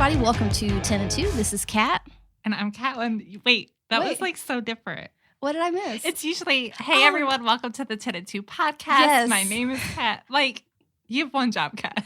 everybody. Welcome to 10 and 2. This is Kat. And I'm Catlin. Wait, that was like so different. What did I miss? It's usually, hey, everyone, welcome to the 10 and 2 podcast. Yes. My name is Kat. Like, you have one job, Kat.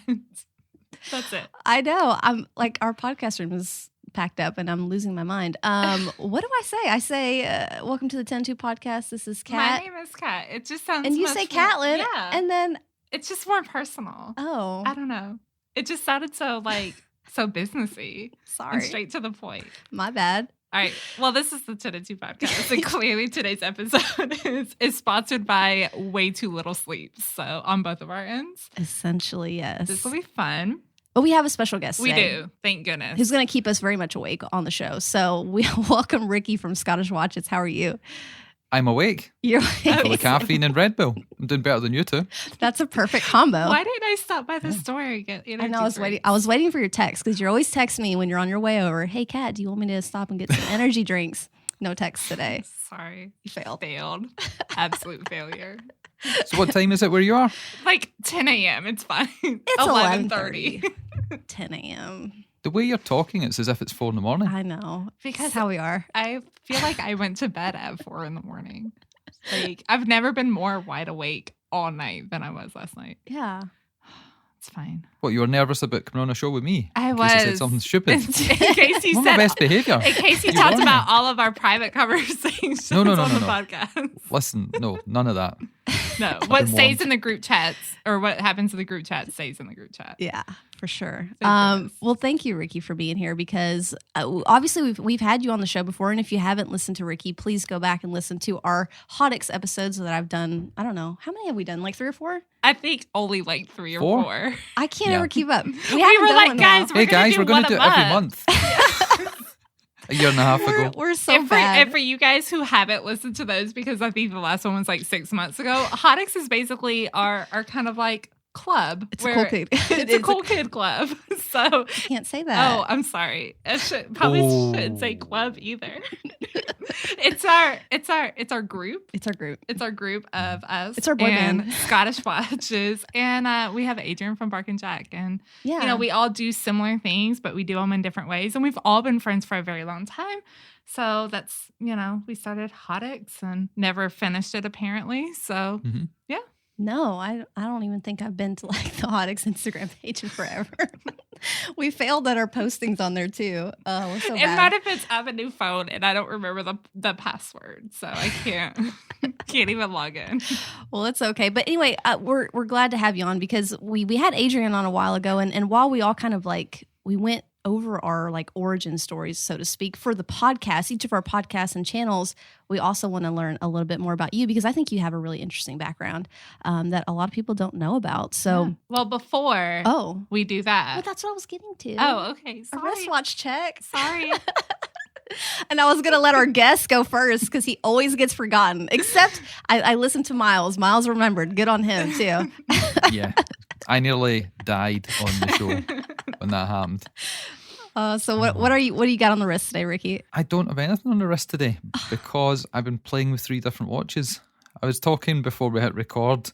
That's it. I know. I'm like, our podcast room is packed up and I'm losing my mind. What do I say? I say, welcome to the 10 and 2 podcast. This is Kat. My name is Kat. It just sounds And you much say more, Catlin. Yeah. And then, it's just more personal. oh. I don't know. It just sounded so, like, so businessy. Sorry. And straight to the point. My bad. All right. Well, this is the 10 and 2 podcast. And clearly today's episode is sponsored by way too little sleep. So on both of our ends. Essentially, yes. This will be fun. But we have a special guest We today. do. Thank goodness. Who's going to keep us very much awake on the show. So we welcome Rikki from Scottish Watches. How are you? I'm awake. You're Full of caffeine and Red Bull. I'm doing better than you two. That's a perfect combo. Why didn't I stop by the store and get energy I know. I was waiting for your text because you're always texting me when you're on your way over. Hey, Kat, do you want me to stop and get some energy drinks? No text today. Sorry. You failed. Absolute failure. So what time is it where you are? Like 10 a.m. It's fine. It's 11:30. 10 a.m. The way you're talking, it's as if it's 4 a.m. I know. Because That's how we are. I feel like I went to bed at 4 a.m. Like, I've never been more wide awake all night than I was last night. Yeah. It's fine. What, you were nervous about coming on a show with me? I In case I said was. something stupid. In case you I'm my said, best behaviour. in case you You talked warned about me. all of our private conversations No, on the no. podcast. Listen, no, none of that. No, what been stays warned. in the group chats or what happens in the group chat stays in the group chat. Yeah, for sure. goodness. Well, thank you, Rikki, for being here because obviously we've had you on the show before. And if you haven't listened to Rikki, please go back and listen to our Hotix episodes that I've done. I don't know. How many have we done? Like 3 or 4? I think only like 3 or 4? 4. I can't Yeah. ever keep up. We We haven't were done like, one guys, now. we're Hey gonna guys, do we're going one to do a it every month. A year and a half ago. We're so And bad. for you guys who haven't listened to those, because I think the last one was like 6 months ago, Hotix is basically our kind of like club. It's a cool kid. It's a cool kid club. So, I can't say that. oh, I'm sorry. I probably shouldn't say club either. It's our group. It's our group. It's our group of us. It's our boy and band. Scottish Watches. And we have Adrian from Bark and Jack. And, Yeah. you know, we all do similar things, but we do them in different ways. And we've all been friends for a very long time. So that's, you know, we started Hotix and never finished it apparently. So, Mhm. yeah. No, I don't even think I've been to like the Hotix Instagram page in forever. We failed at our postings on there too. Oh, we're so It bad. might have been I have a new phone and I don't remember the password. So I can't even log in. Well, it's okay. But anyway, we're glad to have you on because we had Adrian on a while ago, and while we all kind of like we went over our like origin stories, so to speak, for the podcast, each of our podcasts and channels, we also want to learn a little bit more about you because I think you have a really interesting background that a lot of people don't know about. So, Yeah. Well, before oh, we do well, that. that's what I was getting to. Oh, okay. a Sorry. wristwatch check. Sorry. And I was going to let our guest go first because he always gets forgotten. Except I listened to Miles. Miles remembered. Good on him, too. Yeah. I nearly died on the show when that happened. So what are you got on the wrist today, Rikki? I don't have anything on the wrist today because I've been playing with 3 different watches. I was talking before we hit record,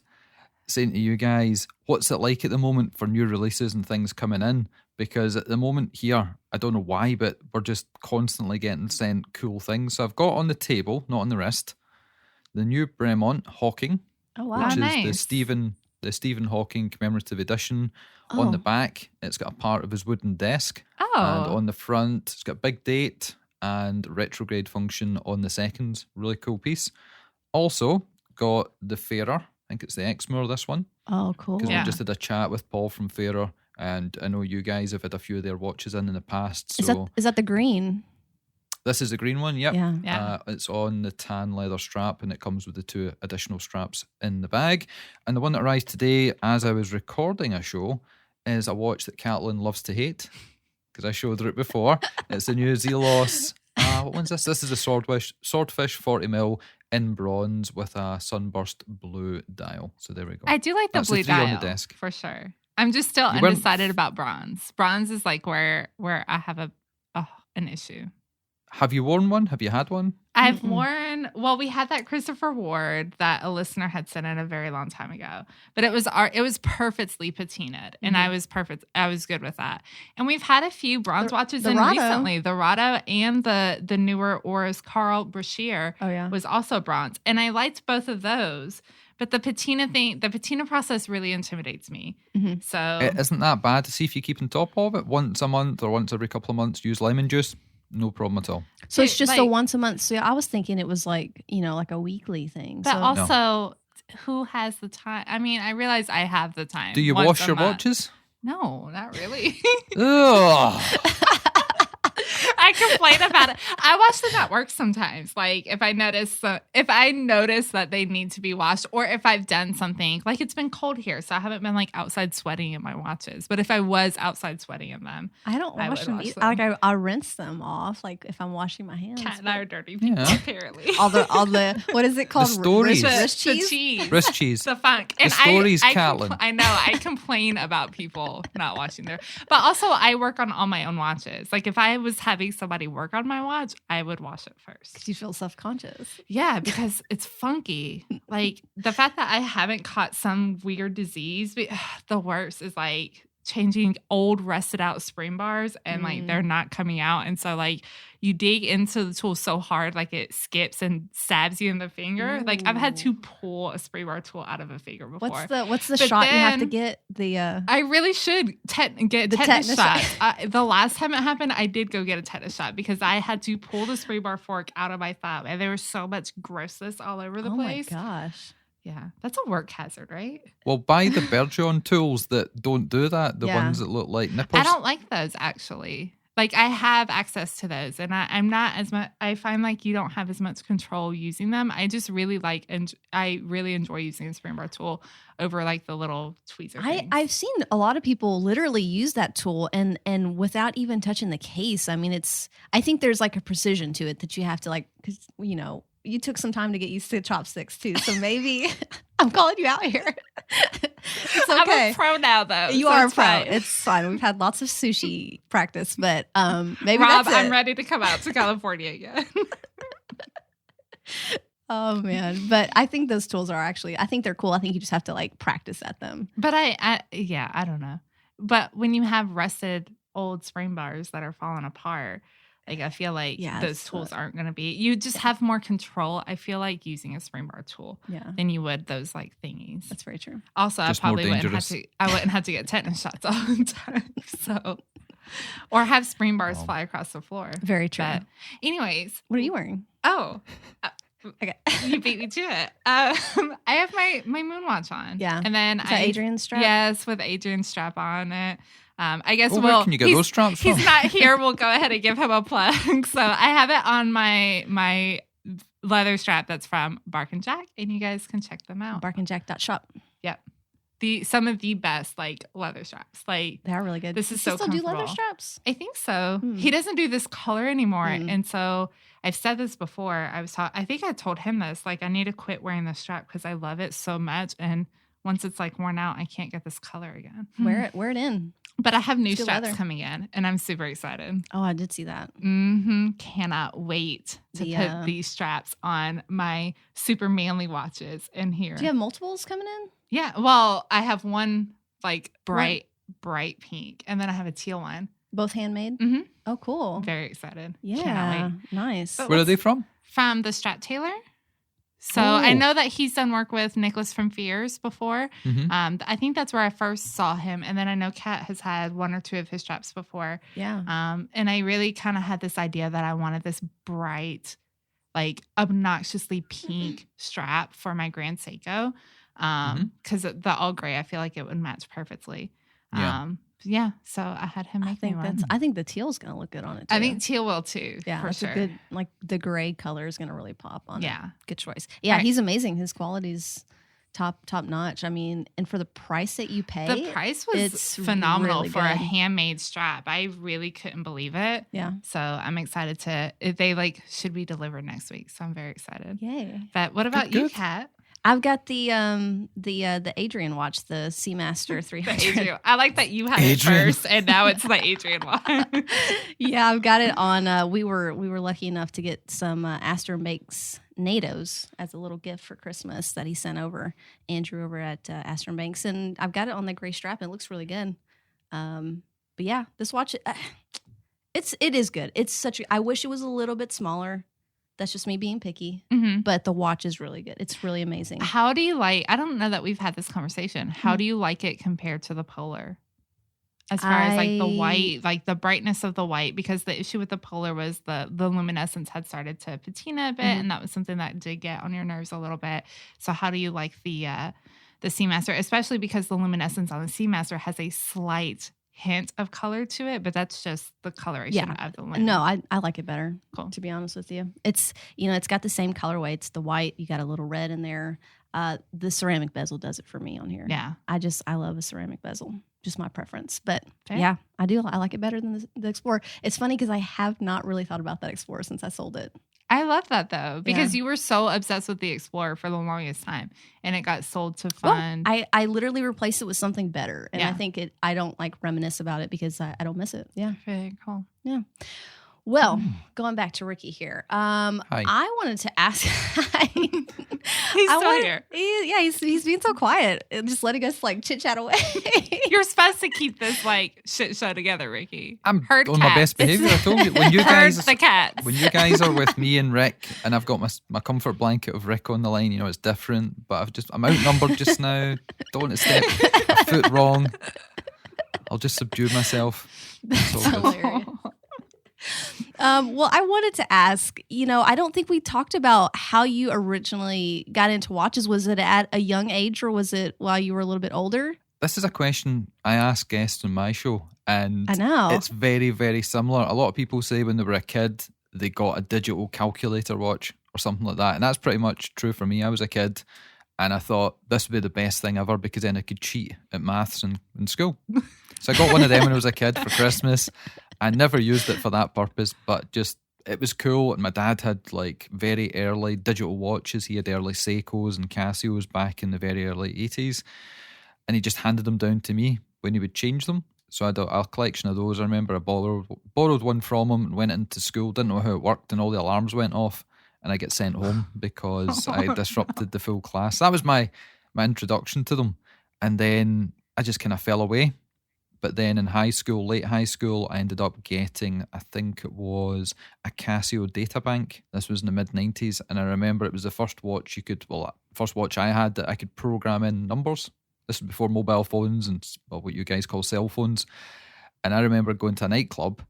saying to you guys, what's it like at the moment for new releases and things coming in? Because at the moment here, I don't know why, but we're just constantly getting sent cool things. So I've got on the table, not on the wrist, the new Bremont Hawking, Oh, wow. which Wow, is nice. the Stephen Hawking commemorative edition. On the back, it's got a part of his wooden desk. Oh. And on the front, it's got big date and retrograde function on the seconds. Really cool piece. Also got the Fairer. I think it's the Exmoor, this one. Oh, cool. Because Yeah. we just had a chat with Paul from Fairer. And I know you guys have had a few of their watches in the past. So Is that the green? this is the green one, yep. Yeah. Yeah. It's on the tan leather strap and it comes with the 2 additional straps in the bag. And the one that arrived today as I was recording a show is a watch that Catlin loves to hate because I showed her it before. It's the new Zelos. What one's this? This is a Swordfish 40mm in bronze with a sunburst blue dial. So there we go. I do like the That's the blue 3 on dial the desk. for sure. I'm just still You weren't- undecided about bronze. Bronze is like where I have an issue. Have you worn one? Have you had one? I've worn, well, we had that Christopher Ward that a listener had sent in a very long time ago, but it was perfectly patinaed, and I was good with that. And we've had a few bronze watches in Rado. recently. The Rado and the newer Oris Carl Brashear was also bronze. And I liked both of those. But the patina process really intimidates me. So It isn't that bad to see if you keep on top of it once a month or once every couple of months. Use lemon juice, no problem at all. So it's just a once a month. So I was thinking it was like, like a weekly thing. But also, who has the time? I mean, I realize I have the time. Do you wash your watches? No, not really. Ugh. I complain about it. I watch them at work sometimes. Like if I notice that they need to be washed, or if I've done something, like it's been cold here, so I haven't been like outside sweating in my watches. But if I was outside sweating in them, I don't wash them either. Like I rinse them off, like if I'm washing my hands. Cat and I are dirty people, apparently. all the what is it called? The stories. Wrist The cheese. cheese. Wrist cheese. The funk. The And stories, I Catlin. I know. I complain about people not washing their. But also, I work on all my own watches. Like if I was having somebody work on my watch, I would wash it first. Do you feel self-conscious? Yeah, because it's funky. Like the fact that I haven't caught some weird disease, the worst is like changing old rusted out spring bars and like they're not coming out. And so like you dig into the tool so hard, like it skips and stabs you in the finger. Like I've had to pull a spring bar tool out of a finger before. What's the shot you have to get? I really should get a tetanus shot. The last time it happened, I did go get a tetanus shot because I had to pull the spray bar fork out of my thumb, and there was so much grossness all over the place. Oh my gosh. Yeah, that's a work hazard, right? Well, buy the Bergeron tools that don't do that. The ones that look like nippers. I don't like those actually. Like I have access to those, and I'm not as much. I find like you don't have as much control using them. I just really I really enjoy using a spring bar tool over like the little tweezer things. I've seen a lot of people literally use that tool and without even touching the case. I mean, I think there's like a precision to it that you have to like, because you took some time to get used to chopsticks too. So maybe I'm calling you out here. It's okay. I'm a pro now though. You are a pro. Fine. It's fine. We've had lots of sushi practice, but maybe Rob, that's it. I'm ready to come out to California again. Oh man. But I think those tools I think they're cool. I think you just have to like practice at them. But I don't know. But when you have rusted old spring bars that are falling apart, like I feel like those tools aren't going to be. You just have more control. I feel like using a spring bar tool than you would those like thingies. That's very true. Also, just I probably wouldn't have to get tetanus shots all the time. So, or have spring bars fly across the floor. Very true. But anyways, what are you wearing? Oh, okay. You beat me to it. I have my moon watch on. Yeah, and then Adrian's strap. Yes, with Adrian's strap on it. I guess where can you get those straps from? He's not here. We'll go ahead and give him a plug. So I have it on my leather strap that's from Bark and Jack, and you guys can check them out. barkandjack.shop. Yep. Some of the best like leather straps. Like they are really good. This is so so still comfortable. Do leather straps? I think so. He doesn't do this color anymore, and so I've said this before. I think I told him this. Like I need to quit wearing the strap because I love it so much, and once it's like worn out, I can't get this color again. Wear it in. But I have new It's straps coming in, and I'm super excited. Oh, I did see that. Cannot wait to put these straps on my super manly watches in here. Do you have multiples coming in? Yeah. Well, I have one like bright pink, and then I have a teal one. Both handmade? Mm-hmm. Oh, cool. Very excited. Yeah. Cannot wait. Nice. Where are they from? From the Strap Tailor. So I know that he's done work with Nicholas from Fears before. Mm-hmm. I think that's where I first saw him. And then I know Kat has had one or two of his straps before. Yeah. And I really kind of had this idea that I wanted this bright, like obnoxiously pink strap for my Grand Seiko. Because the all gray, I feel like it would match perfectly. So I had him make me one. I think the teal's gonna look good on it too. I think teal will too. Yeah, for it's sure. a good, like the gray color is gonna really pop on it. Yeah, good choice. Yeah, he's amazing. His quality's top notch. I mean, and for the price that you pay, the price was phenomenal really for a handmade strap. I really couldn't believe it. Yeah. So I'm excited should be delivered next week. So I'm very excited. Yay. But what about you, Kat? I've got the Adrian watch, the Seamaster 300. I like that you had Adrian. it first, and now it's the Adrian one. Yeah, I've got it on. We were lucky enough to get some Astor Banks NATOs as a little gift for Christmas that he sent over, Andrew over at Astor Banks, and I've got it on the gray strap. And it looks really good. But yeah, this watch, it is good. It's such a. I wish it was a little bit smaller. That's just me being picky. Mm-hmm. But the watch is really good. It's really amazing. How do you like? I don't know that we've had this conversation. How do you like it compared to the Polar? As far as like the white, like the brightness of the white, because the issue with the Polar was the luminescence had started to patina a bit, and that was something that did get on your nerves a little bit. So how do you like the Seamaster, especially because the luminescence on the Seamaster has a slight hint of color to it, but that's just the coloration of the lens. No, I like it better. Cool. To be honest with you, it's it's got the same colorway. It's the white. You got a little red in there. The ceramic bezel does it for me on here. Yeah, I love a ceramic bezel. Just my preference, but fair. Yeah, I do. I like it better than the Explorer. It's funny because I have not really thought about that Explorer since I sold it. I love that though, because you were so obsessed with the Explorer for the longest time, and it got sold to fund. Well, I literally replaced it with something better, and I think I don't like reminisce about it because I don't miss it. Yeah, very cool. Yeah. Well, going back to Rikki here. Hi. I wanted to ask. He's still here. He's being so quiet, and just letting us like chit chat away. You're supposed to keep this like shit show together, Rikki. I'm Heard on cats. my best behavior. I told you when you guys Heard the cats. when you guys are with me and Rick, and I've got my comfort blanket of Rick on the line. It's different, but I'm outnumbered just now. Don't want to step a foot wrong. I'll just subdue myself. It's all good. Hilarious. Well, I wanted to ask, I don't think we talked about how you originally got into watches. Was it at a young age or was it while you were a little bit older? This is a question I ask guests on my show, and I know. it's very, very similar. A lot of people say when they were a kid, they got a digital calculator watch or something like that, and that's pretty much true for me. I was a kid, and I thought this would be the best thing ever because then I could cheat at maths in school. So I got one of them when I was a kid for Christmas. I never used it for that purpose, but just it was cool. And my dad had like very early digital watches. He had early Seikos and Casios back in the very early 80s. And he just handed them down to me when he would change them. So I had a collection of those. I remember I borrowed one from him and went into school, didn't know how it worked, and all the alarms went off. And I get sent home because I disrupted the full class. That was my introduction to them. And then I just kind of fell away. But then in late high school, I ended up getting, I think it was a Casio databank. This was in the mid-90s. And I remember it was the first watch first watch I had that I could program in numbers. This was before mobile phones and what you guys call cell phones. And I remember going to a nightclub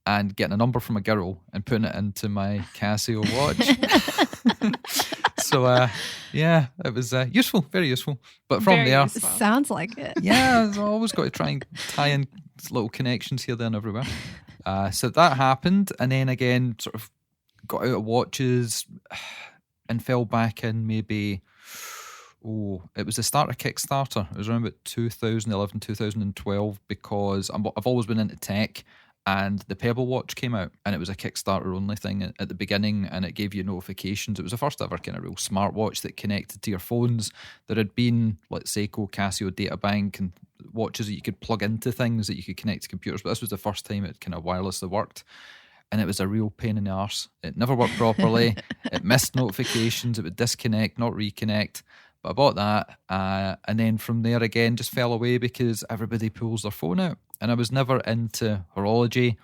and getting a number from a girl and putting it into my Casio watch. So, it was useful, very useful. But from Very there... useful. Sounds like it. Yeah, I've always got to try and tie in little connections here, there and everywhere. So that happened. And then again, sort of got out of watches and fell back in maybe... it was the start of Kickstarter. It was around about 2011, 2012 because I've always been into tech. And the Pebble watch came out, and it was a Kickstarter only thing at the beginning, and it gave you notifications. It was the first ever kind of real smartwatch that connected to your phones. There had been like Seiko, Casio, Databank, and watches that you could plug into things that you could connect to computers. But this was the first time it kind of wirelessly worked, and it was a real pain in the arse. It never worked properly. It missed notifications. It would disconnect, not reconnect. But I bought that, and then from there again, just fell away because everybody pulls their phone out. And I was never into horology,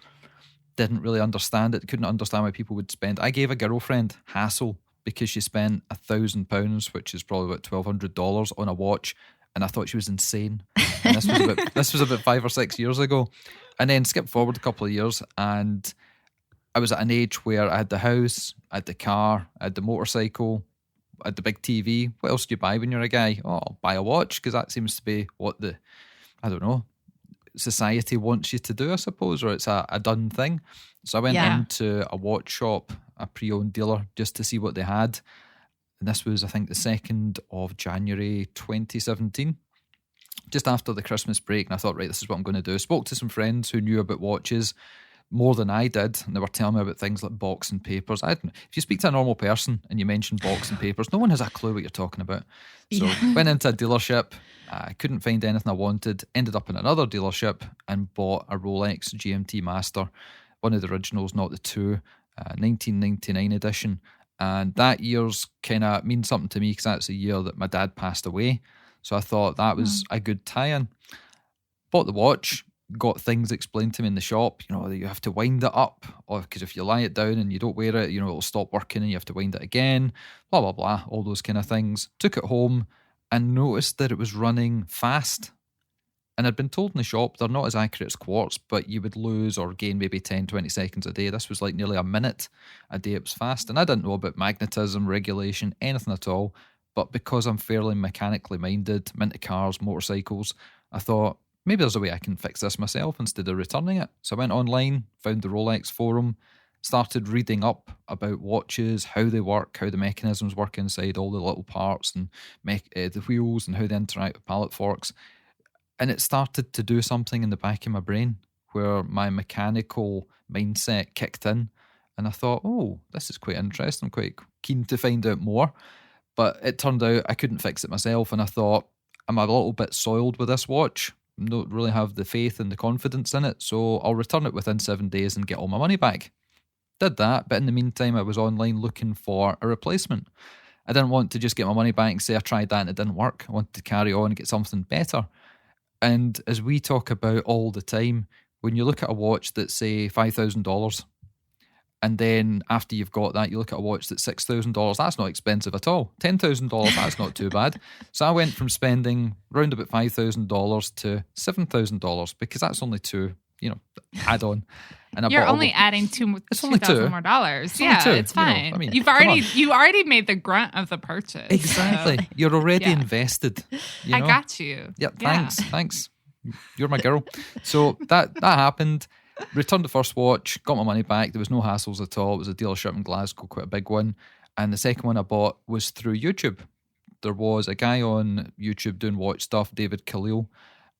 didn't really understand it, couldn't understand why people would spend. I gave a girlfriend hassle because she spent £1,000, which is probably about $1,200 on a watch, and I thought she was insane. And this was about 5 or 6 years ago. And then skip forward a couple of years, and I was at an age where I had the house, I had the car, I had the motorcycle, I had the big TV. What else do you buy when you're a guy? Oh, I'll buy a watch, because that seems to be what society wants you to do, I suppose, or it's a done thing. So I went into a watch shop, a pre-owned dealer, just to see what they had. And this was, I think, the 2nd of January 2017, just after the Christmas break. And I thought, right, this is what I'm going to do. Spoke to some friends who knew about watches. more than I did, and they were telling me about things like boxing papers. If you speak to a normal person and you mention boxing papers, no one has a clue what you're talking about. So went into a dealership, I couldn't find anything I wanted, ended up in another dealership and bought a Rolex GMT Master, one of the originals, not the two, 1999 edition. And that year's kind of means something to me because that's the year that my dad passed away. So I thought that was a good tie-in. Bought the watch, got things explained to me in the shop, you know, that you have to wind it up, or because if you lie it down and you don't wear it, you know, it'll stop working and you have to wind it again, blah, blah, blah, all those kind of things. Took it home and noticed that it was running fast. And I'd been told in the shop they're not as accurate as quartz, but you would lose or gain maybe 10, 20 seconds a day. This was like nearly a minute a day. It was fast. And I didn't know about magnetism, regulation, anything at all. But because I'm fairly mechanically minded, I'm into cars, motorcycles, I thought, maybe there's a way I can fix this myself instead of returning it. So I went online, found the Rolex forum, started reading up about watches, how they work, how the mechanisms work inside, all the little parts and the wheels and how they interact with pallet forks. And it started to do something in the back of my brain where my mechanical mindset kicked in. And I thought, oh, this is quite interesting. I'm quite keen to find out more. But it turned out I couldn't fix it myself. And I thought, I'm a little bit soiled with this watch. Don't really have the faith and the confidence in it. So I'll return it within 7 days and get all my money back. Did that. But in the meantime, I was online looking for a replacement. I didn't want to just get my money back and say I tried that and it didn't work. I wanted to carry on and get something better. And as we talk about all the time, when you look at a watch that's, say, $5,000, and then after you've got that, you look at a watch that's $6,000, that's not expensive at all. $10,000, that's not too bad. So I went from spending around about $5,000 to $7,000 because that's only two, add on. And you're only adding $2,000 more dollars. Yeah, it's fine. You've already made the grunt of the purchase. Exactly. So. You're already invested. I got you. Yeah, thanks. You're my girl. So that happened. Returned the first watch, got my money back. There was no hassles at all. It was a dealership in Glasgow, quite a big one. And the second one I bought was through YouTube. There was a guy on YouTube doing watch stuff, David Khalil,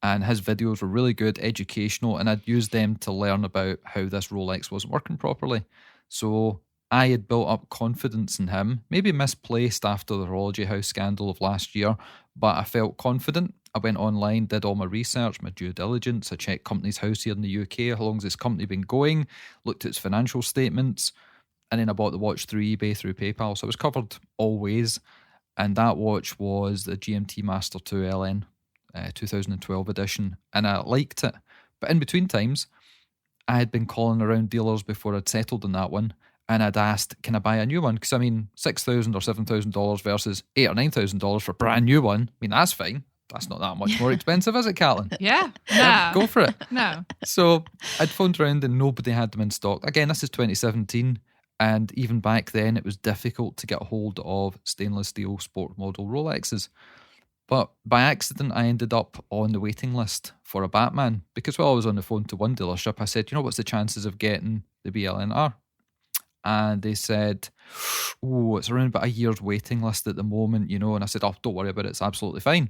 and his videos were really good, educational, and I'd used them to learn about how this Rolex wasn't working properly. So I had built up confidence in him, maybe misplaced after the Horology House scandal of last year, but I felt confident. I went online, did all my research, my due diligence. I checked Companies House here in the UK, how long's this company been going, looked at its financial statements, and then I bought the watch through eBay, through PayPal. So I was covered all ways, and that watch was the GMT Master 2 LN, 2012 edition, and I liked it. But in between times, I had been calling around dealers before I'd settled on that one, and I'd asked, can I buy a new one? Because $6,000 or $7,000 versus $8,000 or $9,000 for a brand new one, that's fine. That's not that much more expensive, is it, Caitlin? Yeah. Go for it. No. So I'd phoned around and nobody had them in stock. Again, this is 2017, and even back then it was difficult to get a hold of stainless steel sport model Rolexes. But by accident, I ended up on the waiting list for a Batman because while I was on the phone to one dealership, I said, what's the chances of getting the BLNR? And they said, it's around about a year's waiting list at the moment, and I said, don't worry about it, it's absolutely fine.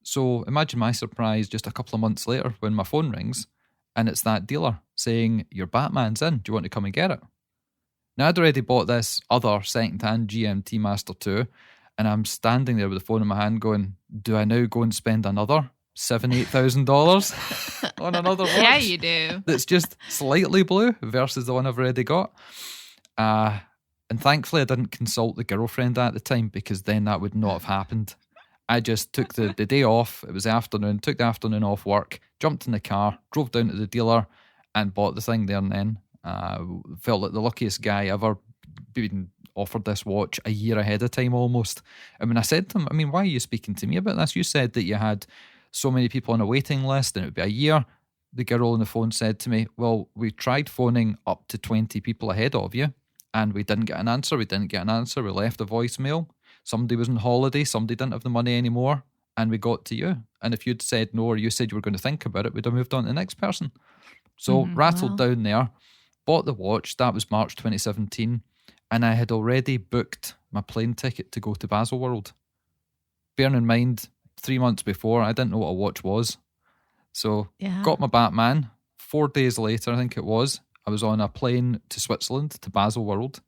So imagine my surprise just a couple of months later when my phone rings and it's that dealer saying, your Batman's in, do you want to come and get it? Now, I'd already bought this other second-hand GMT Master 2, and I'm standing there with the phone in my hand going, do I now go and spend another $7,000-$8,000 on another watch? Yeah, you do. That's just slightly blue versus the one I've already got. And thankfully I didn't consult the girlfriend at the time because then that would not have happened. I just took the day off. It was the afternoon, took the afternoon off work, jumped in the car, drove down to the dealer and bought the thing there and then. Felt like the luckiest guy ever been offered this watch a year ahead of time almost. And when I said to him, why are you speaking to me about this? You said that you had so many people on a waiting list and it would be a year. The girl on the phone said to me, well, we tried phoning up to 20 people ahead of you and we didn't get an answer. We left a voicemail. Somebody was on holiday, somebody didn't have the money anymore, and we got to you. And if you'd said no, or you said you were going to think about it, we'd have moved on to the next person. So rattled down there, bought the watch, that was March 2017, and I had already booked my plane ticket to go to Baselworld. Bearing in mind, 3 months before, I didn't know what a watch was. So got my Batman. 4 days later, I think it was, I was on a plane to Switzerland, to Basel World,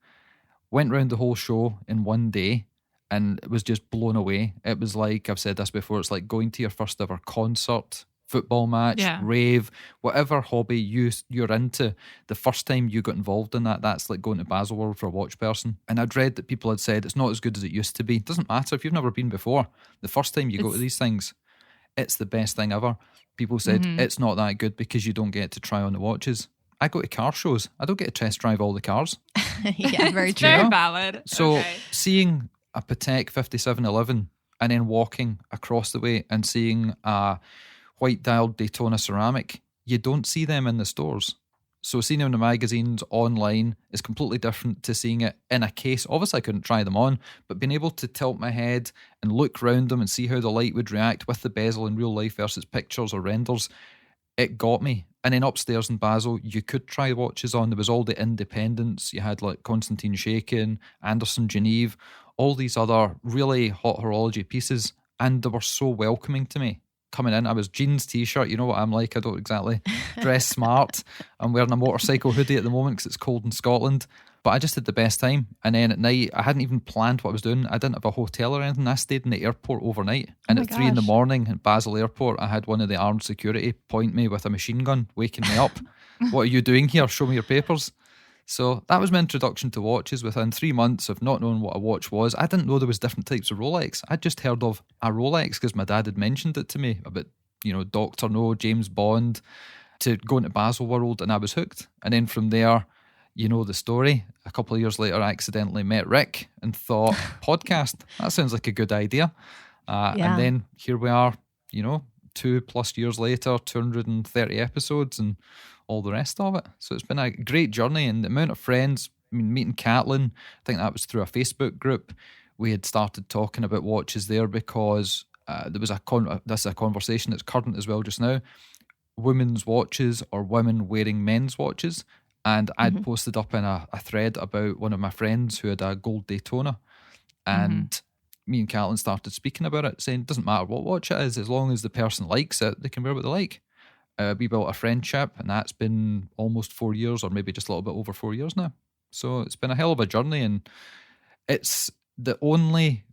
went round the whole show in one day, and was just blown away. It was like, I've said this before, it's like going to your first ever concert, football match, rave, whatever hobby you're into. The first time you got involved in that's like going to Baselworld for a watch person. And I'd read that people had said it's not as good as it used to be. It doesn't matter if you've never been before. The first time you go to these things, it's the best thing ever. People said it's not that good because you don't get to try on the watches. I go to car shows. I don't get to test drive all the cars. Yeah, very true. Very valid. So seeing a Patek 5711 and then walking across the way and seeing a white dialed Daytona ceramic, you don't see them in the stores. So seeing them in the magazines online is completely different to seeing it in a case. Obviously I couldn't try them on, but being able to tilt my head and look round them and see how the light would react with the bezel in real life versus pictures or renders, it got me. And then upstairs in Basel, you could try watches on. There was all the independents. You had like Constantine Shakin, Anderson Geneve, all these other really hot horology pieces. And they were so welcoming to me. Coming in, I was jeans, t-shirt. You know what I'm like. I don't exactly dress smart. I'm wearing a motorcycle hoodie at the moment because it's cold in Scotland. But I just had the best time. And then at night, I hadn't even planned what I was doing. I didn't have a hotel or anything. I stayed in the airport overnight. And at 3 a.m. at Basel Airport, I had one of the armed security point me with a machine gun, waking me up. What are you doing here? Show me your papers. So that was my introduction to watches. Within 3 months of not knowing what a watch was, I didn't know there was different types of Rolex. I'd just heard of a Rolex because my dad had mentioned it to me about, Dr. No, James Bond, to go into Basel World, and I was hooked. And then from there, you know the story. A couple of years later, I accidentally met Rick and thought, podcast, that sounds like a good idea. And then here we are, 2+ years later, 230 episodes and all the rest of it. So it's been a great journey, and the amount of friends, meeting Caitlin, I think that was through a Facebook group. We had started talking about watches there because there was this is a conversation that's current as well just now. Women's watches or women wearing men's watches. And I'd posted up in a thread about one of my friends who had a gold Daytona. And me and Caitlin started speaking about it, saying it doesn't matter what watch it is, as long as the person likes it, they can wear what they like. We built a friendship, and that's been almost 4 years, or maybe just a little bit over 4 years now. So it's been a hell of a journey, and it's the only,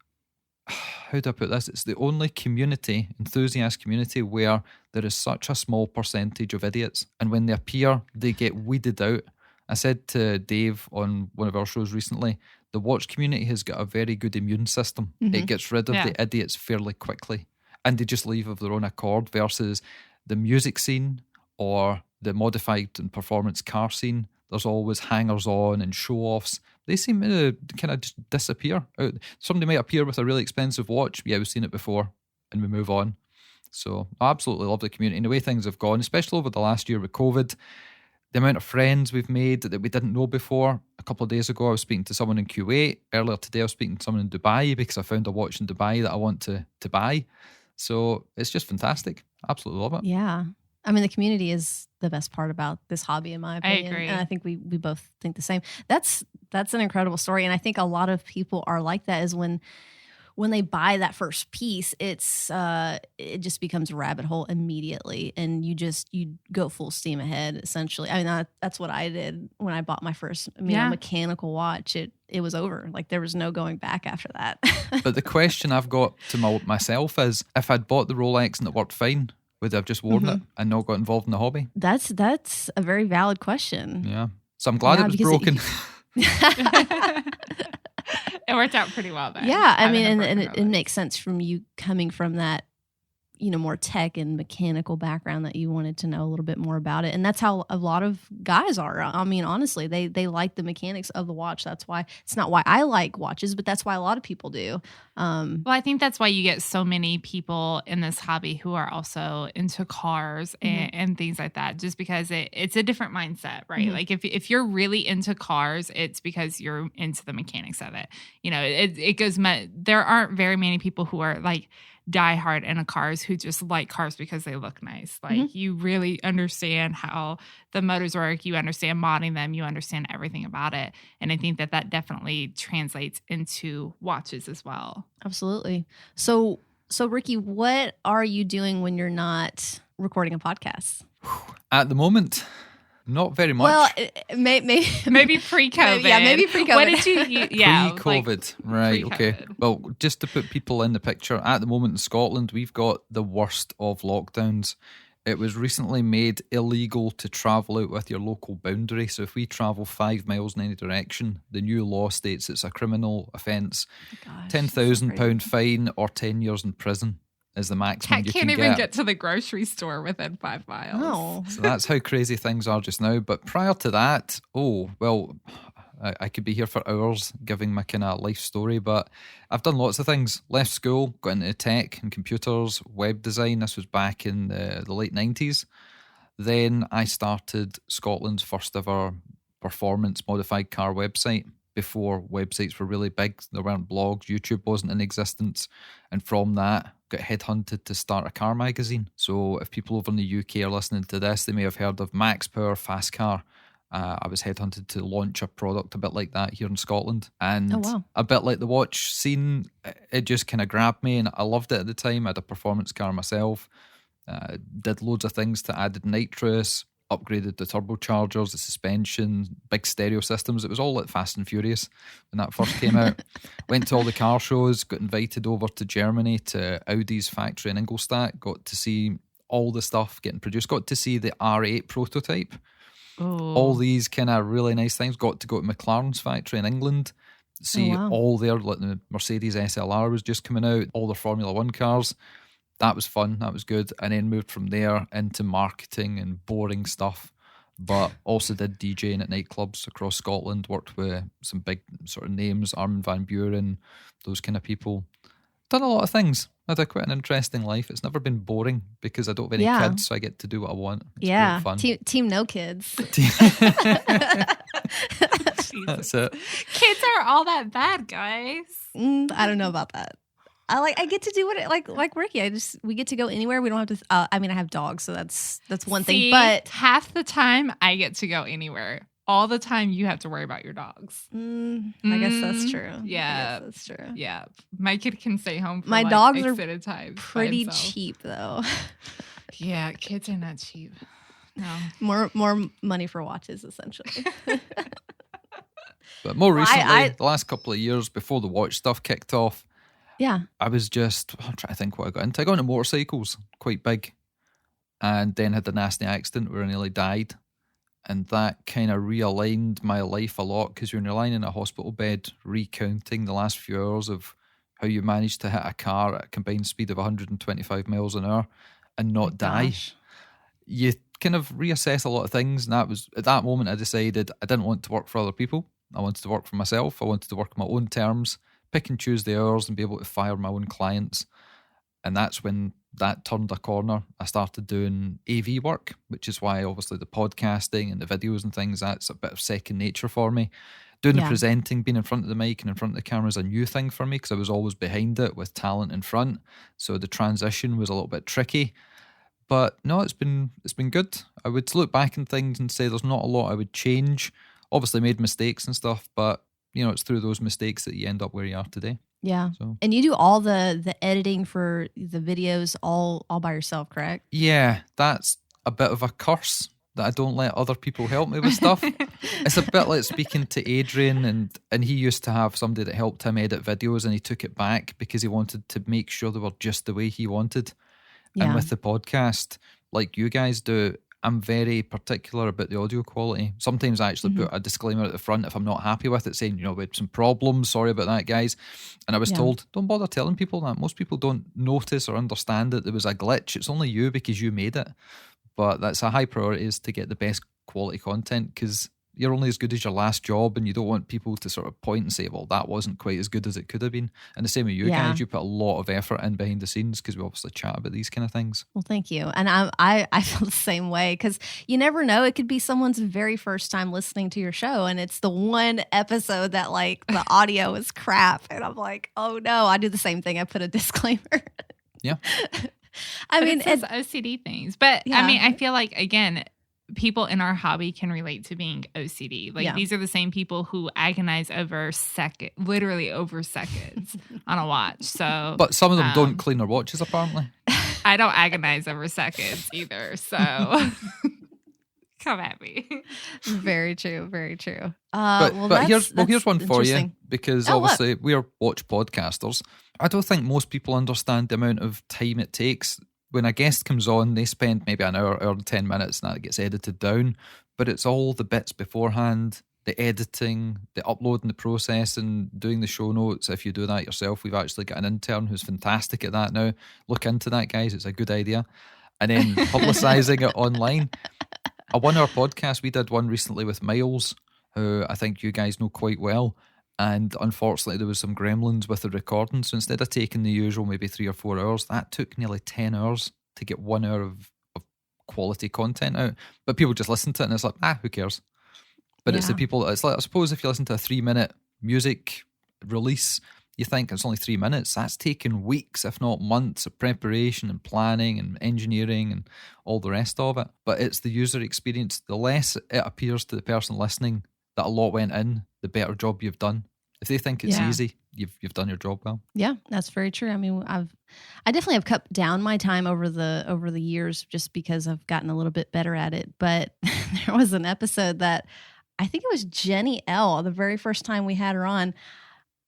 how do I put this? It's the only enthusiast community, where there is such a small percentage of idiots, and when they appear, they get weeded out. I said to Dave on one of our shows recently, the watch community has got a very good immune system. It gets rid of the idiots fairly quickly, and they just leave of their own accord, versus the music scene or the modified and performance car scene. There's always hangers-on and show-offs. They seem to kind of just disappear. Somebody might appear with a really expensive watch. Yeah, we've seen it before, and we move on. So I absolutely love the community and the way things have gone, especially over the last year with COVID. The amount of friends we've made that we didn't know before. A couple of days ago, I was speaking to someone in Kuwait. Earlier today, I was speaking to someone in Dubai because I found a watch in Dubai that I want to buy. So it's just fantastic. Absolutely love it. Yeah. I mean, the community is the best part about this hobby, in my opinion. I agree. And I think we both think the same. That's an incredible story. And I think a lot of people are like that, is when they buy that first piece, it just becomes a rabbit hole immediately. And you go full steam ahead, essentially. I mean, that's what I did when I bought my first mechanical watch. It was over. Like, there was no going back after that. But the question I've got to myself is, if I'd bought the Rolex and it worked fine, would I have just worn it and not got involved in the hobby? That's a very valid question. Yeah. So I'm glad it was broken. It worked out pretty well then. Yeah, I mean, and it makes sense from you coming from that, more tech and mechanical background, that you wanted to know a little bit more about it. And that's how a lot of guys are. I mean, honestly, they like the mechanics of the watch. That's why, it's not why I like watches, but that's why a lot of people do. Well, I think that's why you get so many people in this hobby who are also into cars and things like that, just because it's a different mindset, right? Like if you're really into cars, it's because you're into the mechanics of it. It goes, there aren't very many people who are like die hard into cars who just like cars because they look nice. Like you really understand how the motors work. You understand modding them. You understand everything about it. And I think that definitely translates into watches as well. Absolutely. So Rikki, what are you doing when you're not recording a podcast? At the moment, Not very much. Well, maybe Maybe pre-COVID. Maybe pre-COVID. What did you use? Yeah, Pre-COVID. Right, okay. pre-COVID. Well, just to put people in the picture, at the moment in Scotland, we've got the worst of lockdowns. It was recently made illegal to travel out with your local boundary. So if we travel 5 miles in any direction, the new law states it's a criminal offence. Gosh, £10,000 fine or 10 years in prison is the maximum Cat you can't can even get. get to the grocery store within 5 miles. No. So that's how crazy things are just now. But prior to that, I could be here for hours giving my kind of life story, but I've done lots of things. Left school, got into tech and computers, web design. This was back in the late 90s. Then I started Scotland's first ever performance modified car website. Before websites were really big, there weren't blogs, YouTube wasn't in existence. And from that, got headhunted to start a car magazine. So if people over in the UK are listening to this, they may have heard of Max Power Fast Car. I was headhunted to launch a product a bit like that here in Scotland. And a bit like the watch scene, it just kind of grabbed me and I loved it at the time. I had a performance car myself, did loads of things to added nitrous, upgraded the turbochargers, the suspension, big stereo systems. It was all like Fast and Furious when that first came out. Went to all the car shows, got invited over to Germany to Audi's factory in Ingolstadt, got to see all the stuff getting produced, got to see the R8 prototype. All these kind of really nice things. Got to go to McLaren's factory in England, see all their, like the Mercedes SLR was just coming out, all the Formula One cars. That was fun, that was good. And then moved from there into marketing and boring stuff, but also did DJing at nightclubs across Scotland, worked with some big sort of names, Armin van Buuren, those kind of people. Done a lot of things. I had quite an interesting life. It's never been boring because I don't have any kids, so I get to do what I want. It's great fun. Team no kids. That's it. Kids are all that bad, guys. I don't know about that. I get to do what like Rikki. We get to go anywhere. We don't have to. I have dogs, so that's one thing. But half the time I get to go anywhere. All the time you have to worry about your dogs. I guess that's true. Yeah, that's true. Yeah, my kid can stay home for my dogs extended time. Pretty cheap though. Yeah, kids are not cheap. No, more money for watches essentially. But more recently, the last couple of years before the watch stuff kicked off, I was just I'm trying to think what I got into. I got into motorcycles, quite big, and then had a nasty accident where I nearly died. And that kind of realigned my life a lot because when you're lying in a hospital bed recounting the last few hours of how you managed to hit a car at a combined speed of 125 miles an hour and not die, you kind of reassess a lot of things. And that was, at that moment, I decided I didn't want to work for other people. I wanted to work for myself. I wanted to work on my own terms, pick and choose the hours and be able to fire my own clients. And that's when that turned a corner. I started doing AV work, which is why obviously the podcasting and the videos and things, that's a bit of second nature for me. Doing the presenting, being in front of the mic and in front of the camera is a new thing for me because I was always behind it with talent in front. So the transition was a little bit tricky. But no, it's been good. I would look back on things and say there's not a lot I would change. Obviously made mistakes and stuff, but you know, it's through those mistakes that you end up where you are today. Yeah. So. And you do all the editing for the videos all by yourself, correct? Yeah, that's a bit of a curse that I don't let other people help me with stuff. It's a bit like speaking to Adrian and he used to have somebody that helped him edit videos and he took it back because he wanted to make sure they were just the way he wanted. Yeah. And with the podcast, like you guys do, I'm very particular about the audio quality. Sometimes I actually put a disclaimer at the front if I'm not happy with it, saying, you know, we had some problems, sorry about that, guys. And I was told, don't bother telling people that. Most people don't notice or understand that there was a glitch. It's only you because you made it. But that's a high priority, is to get the best quality content because you're only as good as your last job and you don't want people to sort of point and say, well, that wasn't quite as good as it could have been. And the same with you guys, you put a lot of effort in behind the scenes because we obviously chat about these kind of things. Well, thank you. And I feel the same way because you never know. It could be someone's very first time listening to your show and it's the one episode that like the audio is crap. And I'm like, oh no, I do the same thing. I put a disclaimer. Yeah. I mean, it's OCD things. But I mean, I feel like, again, people in our hobby can relate to being OCD. Like these are the same people who agonize over literally over seconds on a watch. So, but some of them don't clean their watches, apparently. I don't agonize over seconds either. So, Come at me. Very true. Very true. But here's one for you, interesting. because Oh, what? obviously we are watch podcasters. I don't think most people understand the amount of time it takes. When a guest comes on, they spend maybe an hour and 10 minutes, and that gets edited down. But it's all the bits beforehand, the editing, the uploading, the process, and doing the show notes. If you do that yourself, we've actually got an intern who's fantastic at that now. Look into that, guys. It's a good idea. And then publicising it online. A 1 hour podcast, we did one recently with Miles, who I think you guys know quite well. And unfortunately, there was some gremlins with the recording. So instead of taking the usual maybe 3 or 4 hours, that took nearly 10 hours to get 1 hour of quality content out. But people just listen to it and it's like, who cares? But it's the people, it's like, I suppose if you listen to a 3-minute music release, you think it's only 3 minutes. That's taken weeks, if not months, of preparation and planning and engineering and all the rest of it. But it's the user experience. The less it appears to the person listening that a lot went in, the better job you've done. If they think it's easy, you've done your job well. Yeah, that's very true. I mean, I definitely have cut down my time over the years just because I've gotten a little bit better at it. But there was an episode that I think it was Jenny L. The very first time we had her on,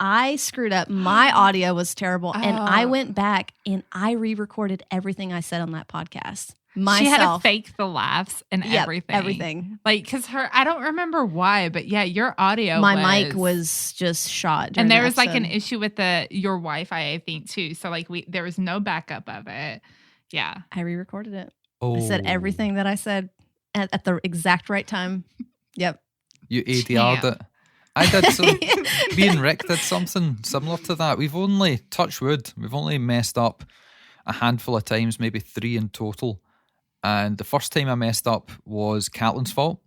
I screwed up. My audio was terrible, and I went back and I re-recorded everything I said on that podcast. Myself. She had to fake the laughs and everything. Like, because I don't remember why, but yeah, your audio mic was just shot. And there was like an issue with your Wi-Fi, I think, too. So like there was no backup of it. Yeah. I re-recorded it. Oh. I said everything that I said at the exact right time. Yep. You ADR'd it. I did some, me and Rick did something similar to that. We've only, touch wood, we've only messed up a handful of times, maybe 3 in total. And the first time I messed up was Caitlin's fault.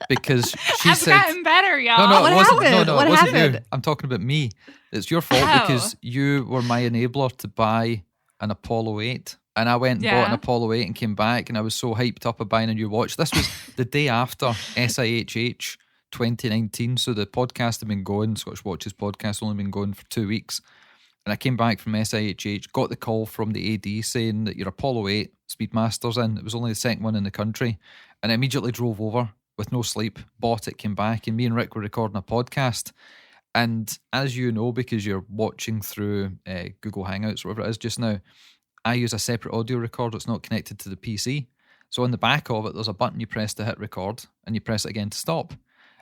Because she said... I've gotten better, y'all. No, what it wasn't, happened? no, What it wasn't happened? you. I'm talking about me. It's your fault because you were my enabler to buy an Apollo 8. And I went and bought an Apollo 8 and came back, and I was so hyped up about buying a new watch. This was the day after SIHH 2019. So the podcast had been going, Scottish Watches podcast, only been going for 2 weeks. And I came back from SIHH, got the call from the AD saying that your Apollo 8 Speedmaster's in. It was only the second one in the country. And I immediately drove over with no sleep, bought it, came back, and me and Rick were recording a podcast. And as you know, because you're watching through Google Hangouts, or whatever it is just now, I use a separate audio recorder. It's not connected to the PC. So on the back of it, there's a button you press to hit record, and you press it again to stop.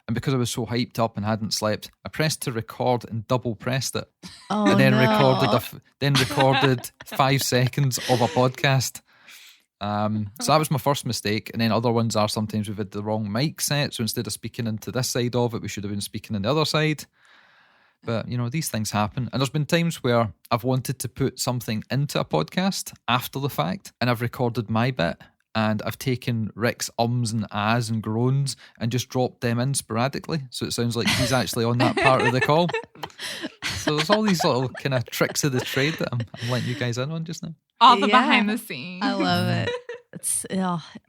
And because I was so hyped up and hadn't slept, I pressed to record and double pressed it, and then recorded 5 seconds of a podcast. So that was my first mistake. And then other ones are sometimes we've had the wrong mic set. So instead of speaking into this side of it, we should have been speaking on the other side. But, you know, these things happen. And there's been times where I've wanted to put something into a podcast after the fact, and I've recorded my bit, and I've taken Rick's ums and ahs and groans and just dropped them in sporadically. So it sounds like he's actually on that part of the call. So there's all these little kind of tricks of the trade that I'm letting you guys in on just now. All the behind the scenes. I love it. It's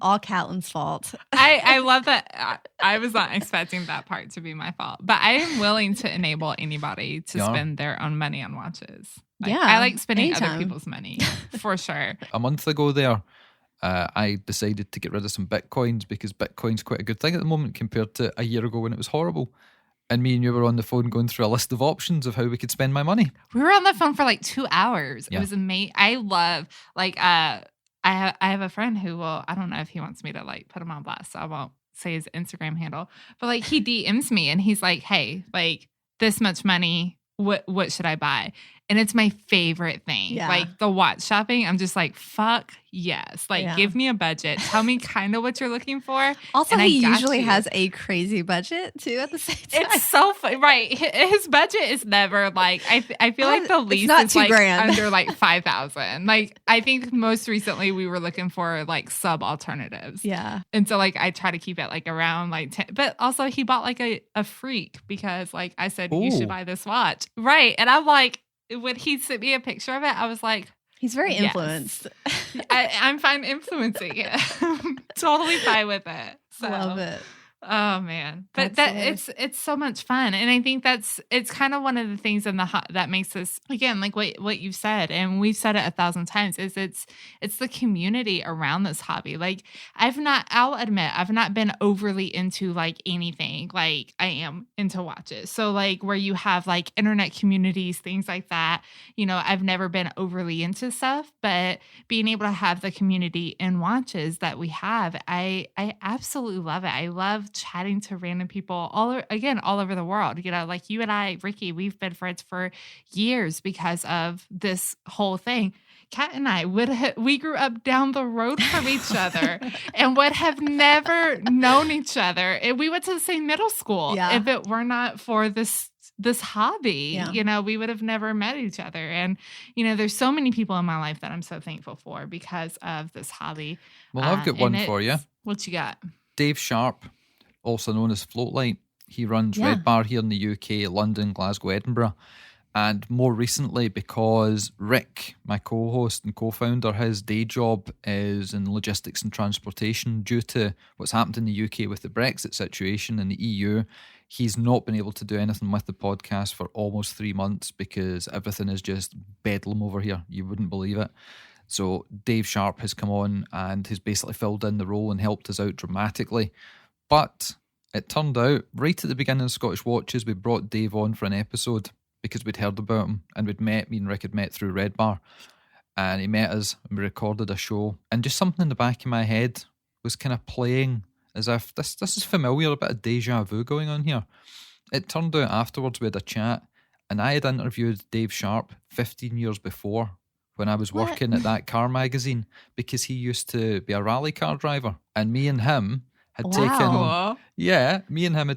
all Caitlin's fault. I love that. I was not expecting that part to be my fault, but I am willing to enable anybody to spend their own money on watches. I like spending other people's money for sure. A month ago there, I decided to get rid of some Bitcoins because Bitcoin's quite a good thing at the moment compared to a year ago when it was horrible. And me and you were on the phone going through a list of options of how we could spend my money. We were on the phone for like 2 hours. Yeah. It was amazing. I love, I have a friend who will, I don't know if he wants me to like put him on blast, so I won't say his Instagram handle, but like he DMs me and he's like, hey, like this much money, what should I buy? And it's my favorite thing. Yeah. Like the watch shopping, I'm just like, fuck yes. Like give me a budget. Tell me kind of what you're looking for. Also, and he usually has a crazy budget too at the same time. It's so fun. Right. His budget is never like, I feel like the least not is $2,000 like under like 5,000. Like I think most recently we were looking for like sub alternatives. Yeah. And so like I try to keep it like around like 10, but also he bought like a freak because like I said, you should buy this watch. Right. And I'm like, when he sent me a picture of it, I was like, he's very influenced. I'm fine influencing it. Totally fine with it. So. Love it. Oh man, but That's it's so much fun, and I think it's kind of one of the things in that makes us, again, like what you've said, and we've said it 1,000 times, is it's the community around this hobby. Like I'll admit I've not been overly into like anything like I am into watches. So like where you have like internet communities, things like that. I've never been overly into stuff, but being able to have the community in watches that we have, I absolutely love it. I love chatting to random people all over the world. Like you and I, Rikki, we've been friends for years because of this whole thing. Kat and I we grew up down the road from each other and would have never known each other. And we went to the same middle school. Yeah. If it were not for this hobby, Yeah. we would have never met each other. And, there's so many people in my life that I'm so thankful for because of this hobby. Well, I've got one for you. What you got? Dave Sharp, also known as Floatlight. He runs Red Bar here in the UK, London, Glasgow, Edinburgh. And more recently, because Rick, my co-host and co-founder, his day job is in logistics and transportation due to what's happened in the UK with the Brexit situation in the EU. He's not been able to do anything with the podcast for almost 3 months because everything is just bedlam over here. You wouldn't believe it. So Dave Sharp has come on and has basically filled in the role and helped us out dramatically. But it turned out, right at the beginning of Scottish Watches, we brought Dave on for an episode because we'd heard about him and me and Rick had met through Red Bar. And he met us and we recorded a show. And just something in the back of my head was kind of playing as if this is familiar, a bit of deja vu going on here. It turned out afterwards we had a chat and I had interviewed Dave Sharp 15 years before when I was working at that car magazine because he used to be a rally car driver. And me and him had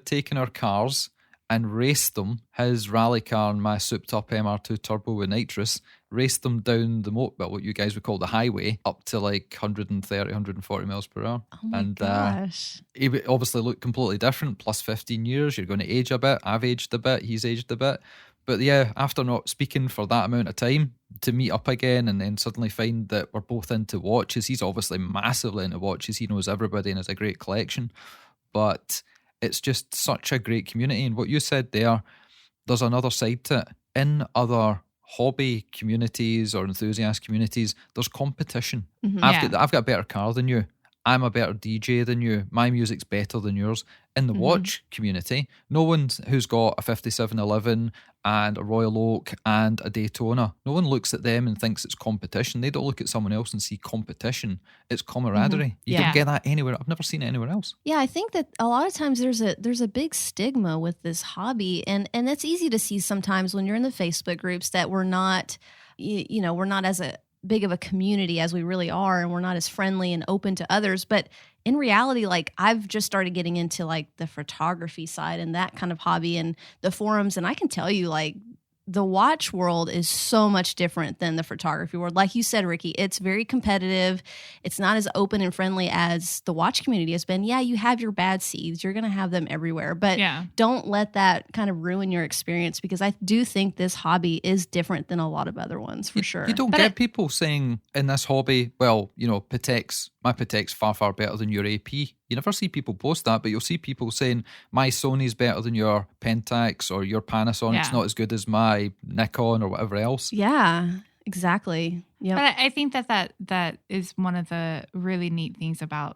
taken our cars and raced them, his rally car and my souped-up MR2 Turbo with nitrous, raced them down what you guys would call the highway, up to like 130, 140 miles per hour. Oh my gosh. He would obviously look completely different, plus 15 years, you're going to age a bit, I've aged a bit, he's aged a bit. But yeah, after not speaking for that amount of time, to meet up again and then suddenly find that we're both into watches. He's obviously massively into watches, he knows everybody and has a great collection. But it's just such a great community. And what you said there's another side to it. In other hobby communities or enthusiast communities, there's competition. Mm-hmm. I've got a better car than you. I'm a better DJ than you. My music's better than yours. In the watch community, no one who's got a 5711 and a Royal Oak and a Daytona, no one looks at them and thinks it's competition. They don't look at someone else and see competition. It's camaraderie. You don't get that anywhere. I've never seen it anywhere else. Yeah, I think that a lot of times there's a big stigma with this hobby, and it's easy to see sometimes when you're in the Facebook groups that we're not, we're not as big of a community as we really are, and we're not as friendly and open to others. But in reality, like I've just started getting into like the photography side and that kind of hobby and the forums, and I can tell you like the watch world is so much different than the photography world. Like you said, Rikki, it's very competitive. It's not as open and friendly as the watch community has been. Yeah, you have your bad seeds. You're going to have them everywhere. But don't let that kind of ruin your experience, because I do think this hobby is different than a lot of other ones for sure. You don't get people saying in this hobby, well, my Patek's far, far better than your AP. You never see people post that, but you'll see people saying, my Sony's better than your Pentax or your Panasonic's not as good as my Nikon or whatever else. Yeah, exactly. Yep. But I think that is one of the really neat things about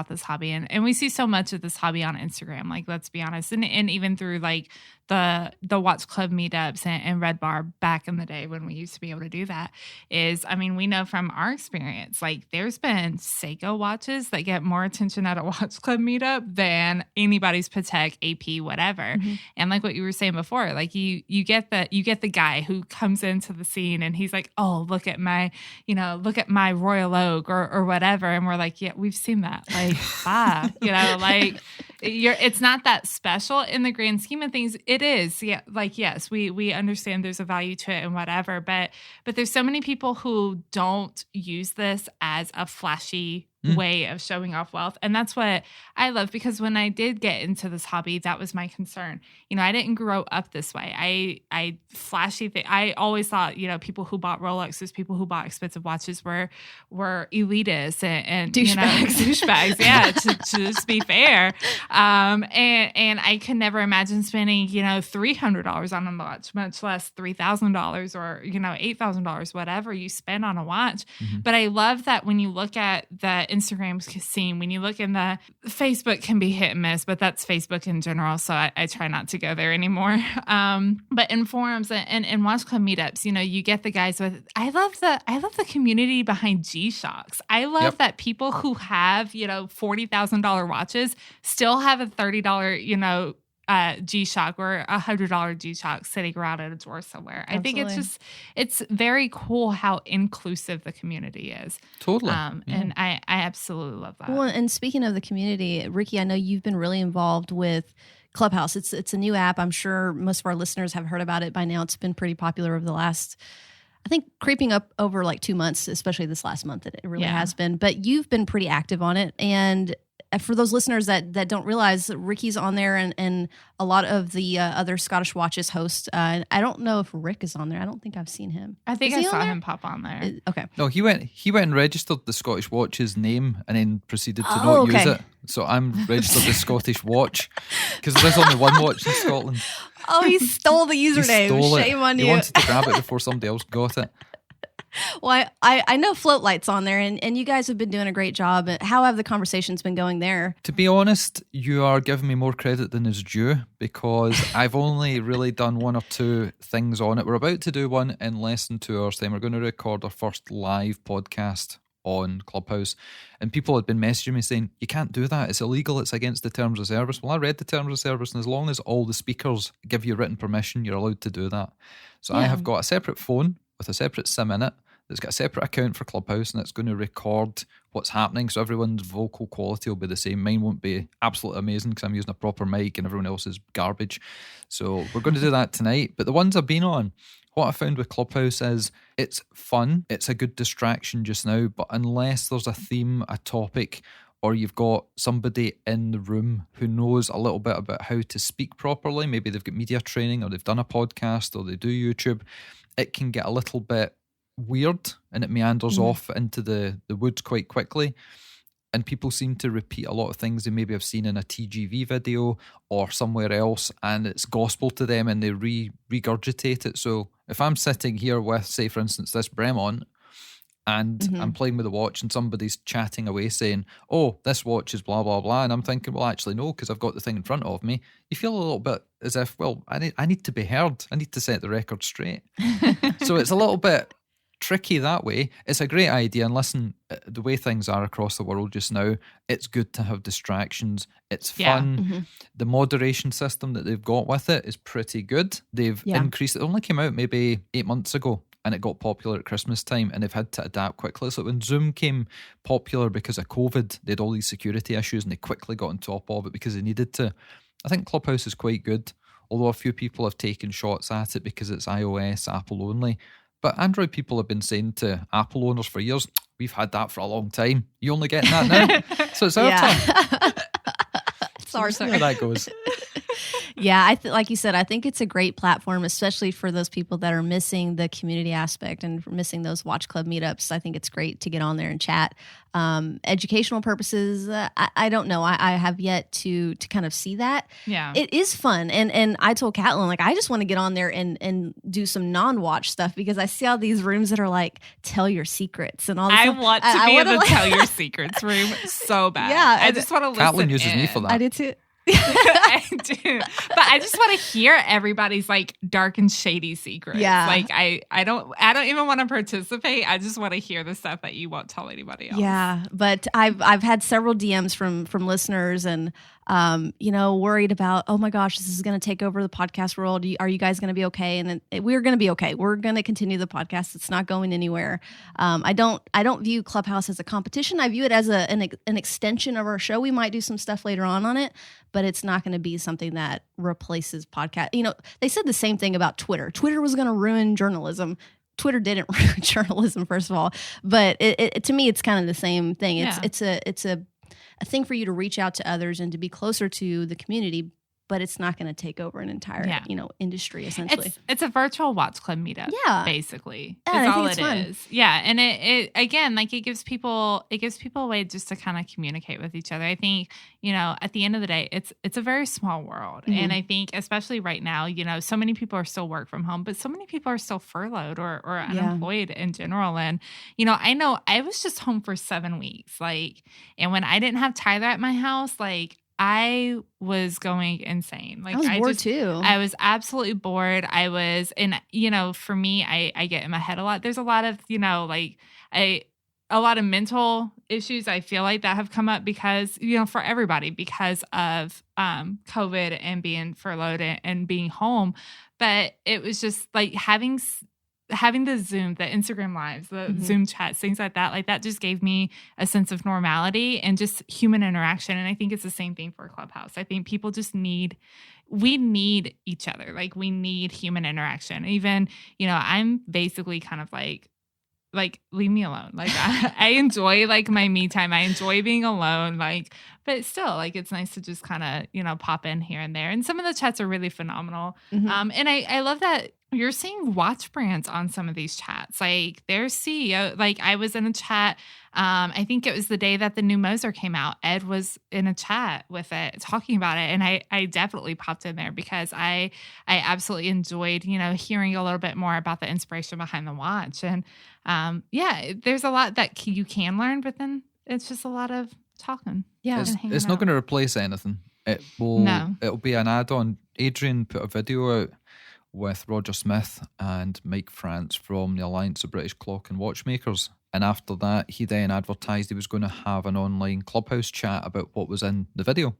this hobby. And we see so much of this hobby on Instagram, like, let's be honest. And even through like the Watch Club meetups and Red Bar back in the day when we used to be able to do that we know from our experience, like there's been Seiko watches that get more attention at a Watch Club meetup than anybody's Patek, AP, whatever. Mm-hmm. And like what you were saying before, like you get the guy who comes into the scene and he's like, oh, look at my Royal Oak or whatever. And we're like, yeah, we've seen that. Like, it's not that special in the grand scheme of things. It is. Yeah. Like, yes, we understand there's a value to it and whatever, but there's so many people who don't use this as a flashy way of showing off wealth. And that's what I love, because when I did get into this hobby, that was my concern. I didn't grow up this way. I flashy I always thought, people who bought Rolexes, people who bought expensive watches were elitists and douchebags. Yeah, to just be fair. And I could never imagine spending, $300 on a watch, much less $3,000 or, $8,000, whatever you spend on a watch. But I love that when you look at the Instagram scene, when you look in the Facebook can be hit and miss, but that's Facebook in general. So I try not to go there anymore. But in forums and watch club meetups, you get the guys with, I love the community behind G-Shocks. I love that people who have, $40,000 watches still have a $30, G-Shock or $100 G-Shock sitting around at a drawer somewhere. Absolutely. I think it's very cool how inclusive the community is. Totally. And I absolutely love that. Well, and speaking of the community, Rikki, I know you've been really involved with Clubhouse. It's a new app. I'm sure most of our listeners have heard about it by now. It's been pretty popular over the last, I think, creeping up over like 2 months, especially this last month. It really has been. But you've been pretty active on it. And for those listeners that don't realize, Rikki's on there and a lot of the other Scottish Watches hosts. I don't know if Rick is on there. I don't think I've seen him. I think I saw him pop on there. Okay. No, he went and registered the Scottish Watch's name and then proceeded to not use it. So I'm registered as Scottish Watch because there's only one watch in Scotland. Oh, he stole the username. Stole Shame on you. He wanted to grab it before somebody else got it. Well, I know Floatlight's on there, and you guys have been doing a great job. How have the conversations been going there? To be honest, you are giving me more credit than is due because I've only really done one or two things on it. We're about to do one in less than 2 hours' time. We're going to record our first live podcast on Clubhouse, and people had been messaging me saying, you can't do that, it's illegal, it's against the terms of service. Well, I read the terms of service, and as long as all the speakers give you written permission, you're allowed to do that. So I have got a separate phone with a separate SIM in it that's got a separate account for Clubhouse, and it's going to record what's happening, so everyone's vocal quality will be the same. Mine won't be absolutely amazing because I'm using a proper mic and everyone else is garbage. So we're going to do that tonight. But the ones I've been on, what I found with Clubhouse is it's fun, it's a good distraction just now, but unless there's a theme, a topic, or you've got somebody in the room who knows a little bit about how to speak properly, maybe they've got media training or they've done a podcast or they do YouTube, it can get a little bit weird and it meanders off into the woods quite quickly. And people seem to repeat a lot of things they maybe have seen in a TGV video or somewhere else, and it's gospel to them and they regurgitate it. So if I'm sitting here with, say, for instance, this Bremont, and I'm playing with the watch and somebody's chatting away saying, oh, this watch is blah, blah, blah. And I'm thinking, well, actually, no, because I've got the thing in front of me. You feel a little bit as if, well, I need to be heard. I need to set the record straight. So it's a little bit tricky that way. It's a great idea. And listen, the way things are across the world just now, it's good to have distractions. It's fun. The moderation system that they've got with it is pretty good. They've increased it. Only came out maybe 8 months ago. And it got popular at Christmas time, and they've had to adapt quickly. So when Zoom came popular because of COVID, they had all these security issues, and they quickly got on top of it because they needed to. I think Clubhouse is quite good, although a few people have taken shots at it because it's iOS, Apple only. But Android people have been saying to Apple owners for years, we've had that for a long time. You only getting that now? So it's our turn. It's our turn. How that goes. Yeah, like you said, I think it's a great platform, especially for those people that are missing the community aspect and missing those watch club meetups. I think it's great to get on there and chat. Educational purposes, I don't know. I have yet to kind of see that. Yeah, it is fun, and I told Catelyn, like, I just want to get on there and do some non-watch stuff because I see all these rooms that are like tell your secrets and all. This I stuff. want to be in the tell your secrets room so bad. Yeah, I just want to listen. Catelyn uses me for that. I did too. I do, but I just want to hear everybody's like dark and shady secrets. Yeah, like I don't even want to participate. I just want to hear the stuff that you won't tell anybody else. Yeah, but I've had several DMs from listeners and worried about, oh my gosh, this is going to take over the podcast world. Are you guys going to be okay? And we're going to be okay. We're going to continue the podcast. It's not going anywhere. I don't view Clubhouse as a competition. I view it as an extension of our show. We might do some stuff later on it, but it's not going to be something that replaces podcast. They said the same thing about Twitter. Twitter was going to ruin journalism. Twitter didn't ruin journalism, first of all, but it to me, it's kind of the same thing. It's a thing for you to reach out to others and to be closer to the community, but it's not going to take over an entire, industry essentially. It's a virtual watch club meetup. Yeah. Basically. Yeah, That's all it fun. is. Yeah. And it again, like it gives people a way just to kind of communicate with each other. I think, at the end of the day, it's a very small world. Mm-hmm. And I think especially right now, so many people are still work from home, but so many people are still furloughed or unemployed in general. And, I know I was just home for 7 weeks. And when I didn't have Tyler at my house, I was going insane. I was bored too. I was absolutely bored. I was, and for me, I get in my head a lot. There's a lot of, a lot of mental issues I feel like that have come up because, for everybody because of COVID and being furloughed and being home. But it was just like having the Zoom, the Instagram lives, the Zoom chats, things like that just gave me a sense of normality and just human interaction. And I think it's the same thing for Clubhouse. I think people just we need each other. We need human interaction. Even, I'm basically kind of like leave me alone. I enjoy my me time. I enjoy being alone. But still, it's nice to just kind of, pop in here and there. And some of the chats are really phenomenal. Mm-hmm. And I love that you're seeing watch brands on some of these chats. Their CEO, I was in a chat. I think it was the day that the new Moser came out. Ed was in a chat with it, talking about it. And I definitely popped in there because I absolutely enjoyed, hearing a little bit more about the inspiration behind the watch. And there's a lot that you can learn, but then it's just a lot of talking. Yeah. It's not going to replace anything. It'll be an add-on. Adrian put a video out with Roger Smith and Mike France from the Alliance of British Clock and Watchmakers. And after that, he then advertised he was going to have an online Clubhouse chat about what was in the video.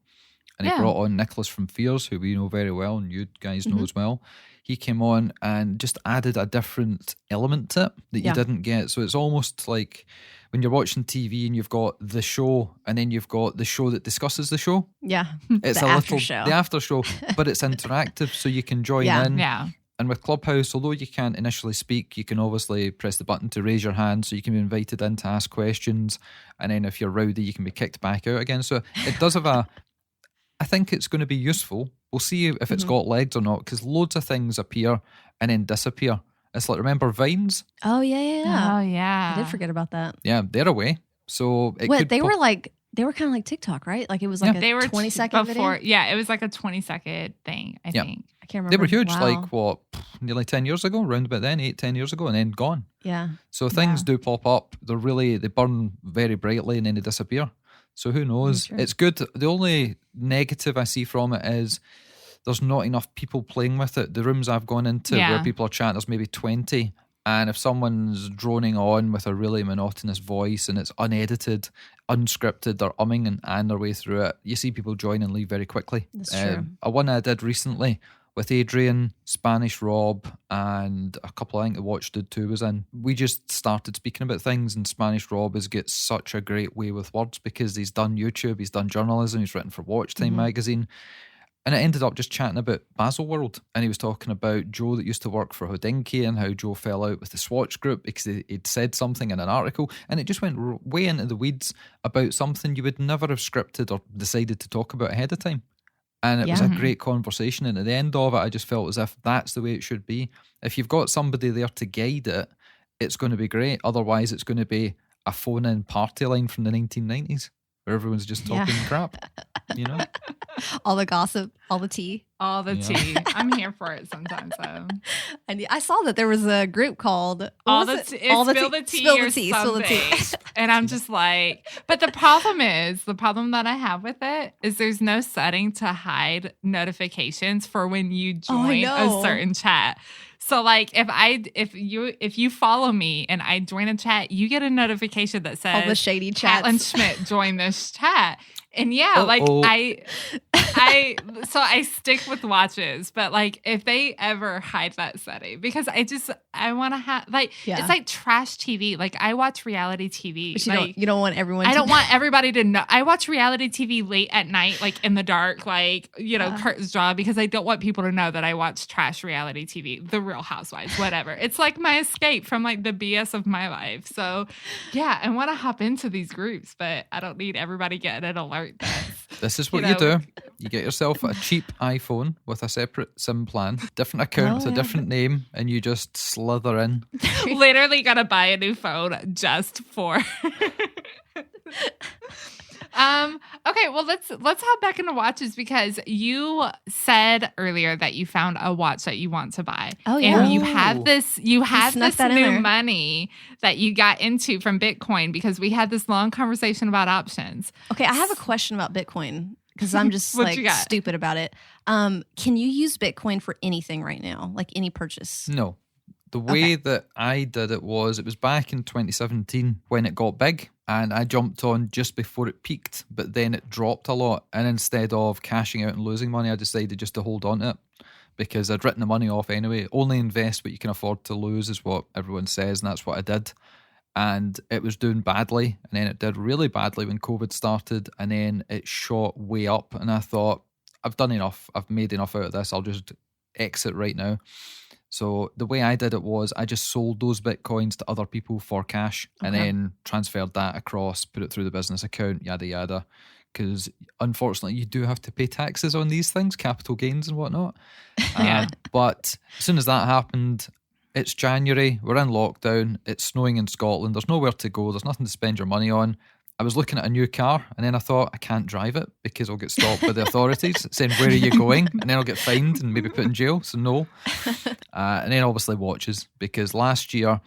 And he brought on Nicholas from Fears, who we know very well and you guys know as well. He came on and just added a different element to it that you didn't get. So it's almost like when you're watching TV and you've got the show and then you've got the show that discusses the show. Yeah. It's the after show, but it's interactive, so you can join in. Yeah. And with Clubhouse, although you can't initially speak, you can obviously press the button to raise your hand so you can be invited in to ask questions. And then if you're rowdy, you can be kicked back out again. So it does have I think it's going to be useful. We'll see if it's got legs or not, because loads of things appear and then disappear. It's remember Vines? Oh, yeah. Oh, yeah. I did forget about that. Yeah, they're away. So they were kind of like TikTok, right? It was a 20-second video? Yeah, it was a 20-second thing, I think. I can't remember. They were huge, Wow. nearly 10 years ago, round about then, 8-10 years ago, and then gone. Yeah. So things do pop up. They burn very brightly and then they disappear. So who knows? It's good. The only negative I see from it is there's not enough people playing with it. The rooms I've gone into where people are chatting, there's maybe 20. And if someone's droning on with a really monotonous voice and it's unedited, unscripted, they're umming and their way through it, you see people join and leave very quickly. That's true. A one I did recently with Adrian, Spanish Rob, and a couple I think the Watch did too was in. We just started speaking about things, and Spanish Rob has got such a great way with words because he's done YouTube, he's done journalism, he's written for Watch Time magazine. And it ended up just chatting about Baselworld. And he was talking about Joe that used to work for Hodinkee and how Joe fell out with the Swatch Group because he'd said something in an article. And it just went way into the weeds about something you would never have scripted or decided to talk about ahead of time. And it was a great conversation. And at the end of it, I just felt as if that's the way it should be. If you've got somebody there to guide it, it's going to be great. Otherwise, it's going to be a phone-in party line from the 1990s where everyone's just talking crap, All the gossip, all the tea. All the tea. I'm here for it sometimes, though. And I saw that there was a group called Spill the Tea. And I'm just like, but the problem that I have with it is there's no setting to hide notifications for when you join a certain chat. So if you follow me and I join a chat, you get a notification that says all the shady chats. Caitlin Schmidt joined this chat. And yeah, like I stick with watches, but like if they ever hide that setting, because I want to have like, it's like trash TV. Like I watch reality TV. But you don't want everyone I don't want everybody to know. I watch reality TV late at night, like in the dark, like, curtains drawn, because I don't want people to know that I watch trash reality TV, The Real Housewives, whatever. It's like my escape from like the BS of my life. So yeah, I want to hop into these groups, but I don't need everybody getting an alert. This is what you do. You get yourself a cheap iPhone with a separate SIM plan, different account with a different name, and you just slither in. Literally gotta buy a new phone just for. Okay, well let's hop back into watches, because you said earlier that you found a watch that you want to buy. Oh yeah. And you have this new money that you got into from Bitcoin, because we had this long conversation about options. Okay, I have a question about Bitcoin, because I'm just like stupid about it. Can you use Bitcoin for anything right now? Like any purchase? No. The way that I did it was back in 2017 when it got big, and I jumped on just before it peaked, but then it dropped a lot. And instead of cashing out and losing money, I decided just to hold on to it, because I'd written the money off anyway. Only invest what you can afford to lose is what everyone says, and that's what I did. And it was doing badly, and then it did really badly when COVID started, and then it shot way up, and I thought, I've done enough. I've made enough out of this. I'll just exit right now. So the way I did it was I just sold those Bitcoins to other people for cash, and then transferred that across, put it through the business account, yada, yada. Because unfortunately, you do have to pay taxes on these things, capital gains and whatnot. But as soon as that happened, it's January, we're in lockdown, it's snowing in Scotland, there's nowhere to go, there's nothing to spend your money on. I was looking at a new car, and then I thought, I can't drive it because I'll get stopped by the authorities saying, where are you going? And then I'll get fined and maybe put in jail. So no. And then obviously watches, because last year,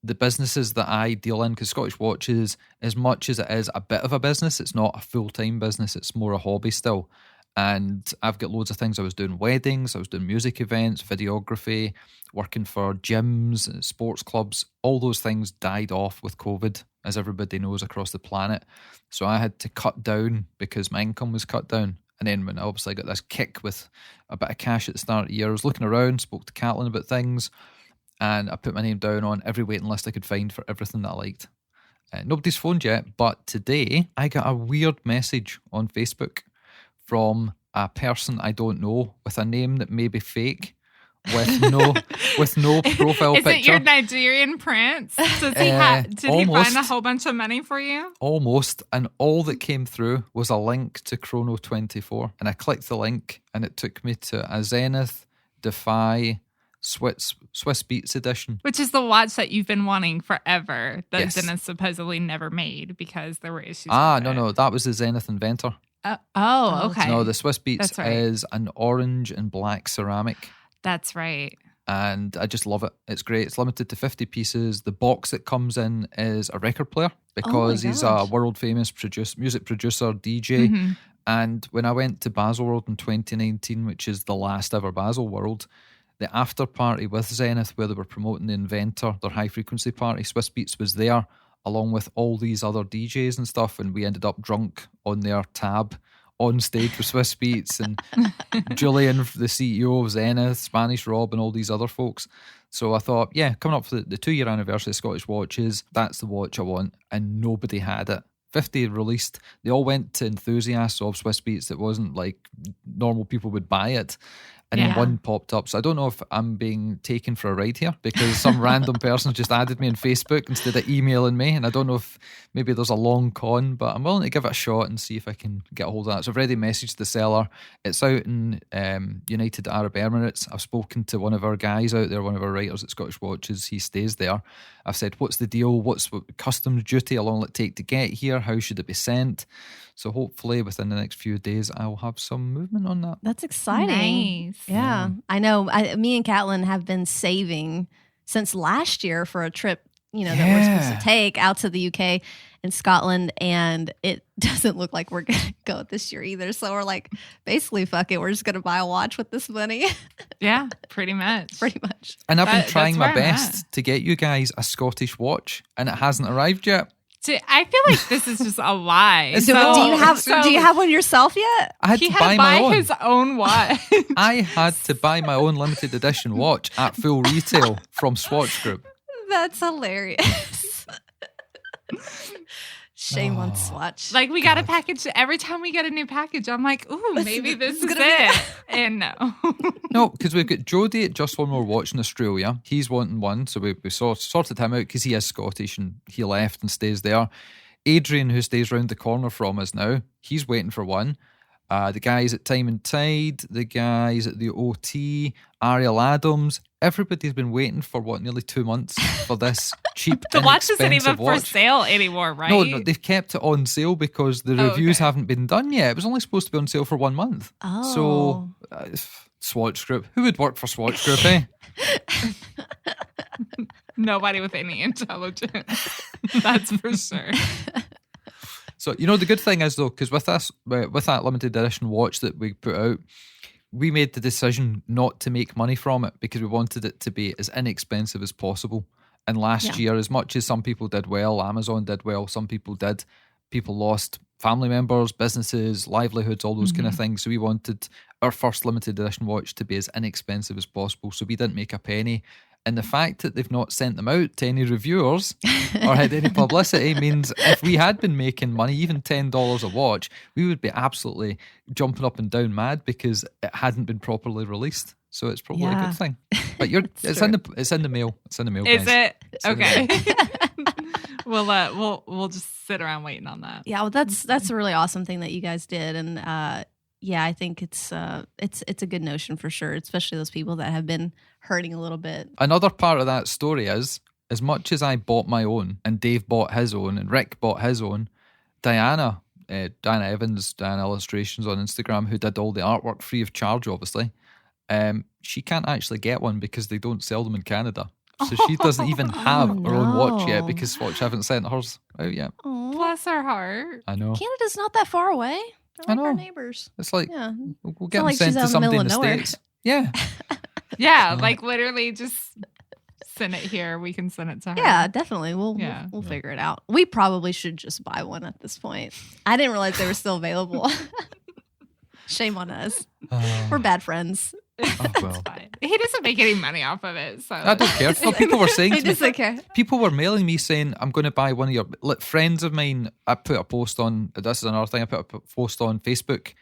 the businesses that I deal in, because Scottish Watches, as much as it is a bit of a business, it's not a full-time business, it's more a hobby still. And I've got loads of things. I was doing weddings, I was doing music events, videography, working for gyms, sports clubs. All those things died off with COVID, as everybody knows, across the planet. So I had to cut down because my income was cut down. And then when I obviously got this kick with a bit of cash at the start of the year, I was looking around, spoke to Caitlin about things, and I put my name down on every waiting list I could find for everything that I liked. Nobody's phoned yet, but today I got a weird message on Facebook from a person I don't know with a name that may be fake, with no profile picture. Is it your Nigerian prince? Did he find a whole bunch of money for you? Almost, and all that came through was a link to Chrono 24, and I clicked the link, and it took me to a Zenith Defy Swiss Beats edition, which is the watch that you've been wanting forever that Zenith supposedly never made because there were issues. No, that was the Zenith Inventor. Okay. No, the Swiss Beats is an orange and black ceramic. That's right. And I just love it. It's great. It's limited to 50 pieces. The box it comes in is a record player, because he's a world famous music producer, DJ. Mm-hmm. And when I went to Baselworld in 2019, which is the last ever Basel World, the after party with Zenith, where they were promoting the Inventor, their high frequency party, Swiss Beats was there, along with all these other DJs and stuff, and we ended up drunk on their tab on stage with Swiss Beats, and Julian, the CEO of Zenith, Spanish Rob, and all these other folks. So I thought, coming up for the 2-year anniversary of Scottish Watches, that's the watch I want, and nobody had it. 50 released, they all went to enthusiasts of Swiss Beats that wasn't like normal people would buy it. And then one popped up. So I don't know if I'm being taken for a ride here, because some random person just added me on Facebook instead of emailing me. And I don't know if maybe there's a long con, but I'm willing to give it a shot and see if I can get a hold of that. So I've already messaged the seller. It's out in United Arab Emirates. I've spoken to one of our guys out there, one of our writers at Scottish Watches. He stays there. I've said, what's the deal? What's customs duty? How long will it take to get here? How should it be sent? So hopefully within the next few days, I'll have some movement on that. That's exciting. Nice. Yeah. I know. Me and Caitlin have been saving since last year for a trip, that we're supposed to take out to the UK and Scotland. And it doesn't look like we're going to go this year either. So we're like, basically, fuck it. We're just going to buy a watch with this money. Yeah, pretty much. Pretty much. And I've been trying my best to get you guys a Scottish watch, and it hasn't arrived yet. I feel like this is just a lie. It's Do not. do you have one yourself yet? I had He to had buy to my buy own. his own watch. I had to buy my own limited edition watch at full retail from Swatch Group. That's hilarious. Shame on Swatch. Like, we got a package. Every time we get a new package, I'm like, ooh, maybe this is it. And no. No, because we've got Jody at Just One More Watch in Australia. He's wanting one, so we sorted him out because he is Scottish and he left and stays there. Adrian, who stays round the corner from us now, he's waiting for one. The guys at Time and Tide, the guys at the OT, Ariel Adams, everybody's been waiting for nearly 2 months for this cheap, The watch isn't inexpensive even for watch. sale anymore, right? No, they've kept it on sale because the reviews haven't been done yet. It was only supposed to be on sale for 1 month. Oh. So, Swatch Group. Who would work for Swatch Group, eh? Nobody with any intelligence. That's for sure. So, the good thing is, though, because with that limited edition watch that we put out, we made the decision not to make money from it because we wanted it to be as inexpensive as possible. And last year, as much as some people did well, Amazon did well, some people did, people lost family members, businesses, livelihoods, all those kind of things. So we wanted our first limited edition watch to be as inexpensive as possible. So we didn't make a penny. And the fact that they've not sent them out to any reviewers or had any publicity means if we had been making money, even $10 a watch, we would be absolutely jumping up and down mad because it hadn't been properly released. So it's probably a good thing. But it's in the mail. It's in the mail. Is guys. it? Okay. We'll just sit around waiting on that. Yeah, well, that's a really awesome thing that you guys did, and I think it's a good notion for sure, especially those people that have been hurting a little bit. Another part of that story is, as much as I bought my own, and Dave bought his own, and Rick bought his own, Diana Evans, Diana Illustrations on Instagram, who did all the artwork free of charge, obviously, she can't actually get one because they don't sell them in Canada. So she doesn't even have her own watch yet because Swatch haven't sent hers out yet. Oh, Bless her heart. I know. Canada's not that far away. They're I like our know. neighbors. It's like, Yeah, we'll get them like sent she's out to in the somebody middle in of the nowhere. States. Yeah. Yeah, like literally just send it here. We can send it to her. Yeah, definitely. We'll figure it out. We probably should just buy one at this point. I didn't realize they were still available. Shame on us. We're bad friends. Well. Fine. He doesn't make any money off of it, so I don't care. Well, people were saying He to me, doesn't care. people were mailing me saying, I'm going to buy one of your friends of mine. I put a post on, this is another thing, I put a post on Facebook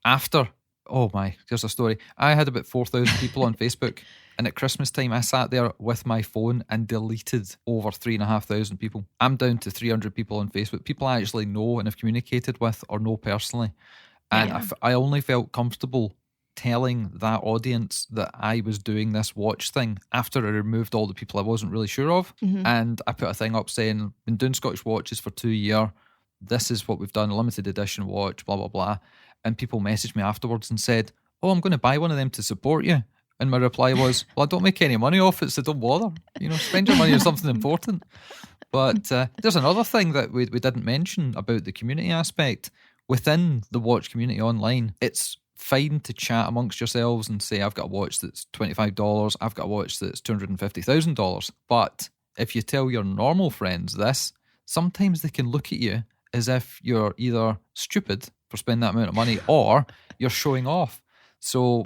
after, oh my, here's a story. I had about 4,000 people on Facebook, and at Christmas time I sat there with my phone and deleted over 3,500 people. I'm down to 300 people on Facebook, people I actually know and have communicated with or know personally. And I only felt comfortable telling that audience that I was doing this watch thing after I removed all the people I wasn't really sure of. And I put a thing up saying, been doing Scottish watches for 2 years. This is what we've done, a limited edition watch, blah, blah, blah. And people messaged me afterwards and said, oh, I'm going to buy one of them to support you. And my reply was, well, I don't make any money off it, so don't bother. Spend your money on something important. But there's another thing that we didn't mention about the community aspect. Within the watch community online, it's fine to chat amongst yourselves and say, I've got a watch that's $25, I've got a watch that's $250,000. But if you tell your normal friends this, sometimes they can look at you as if you're either stupid for spending that amount of money or you're showing off. So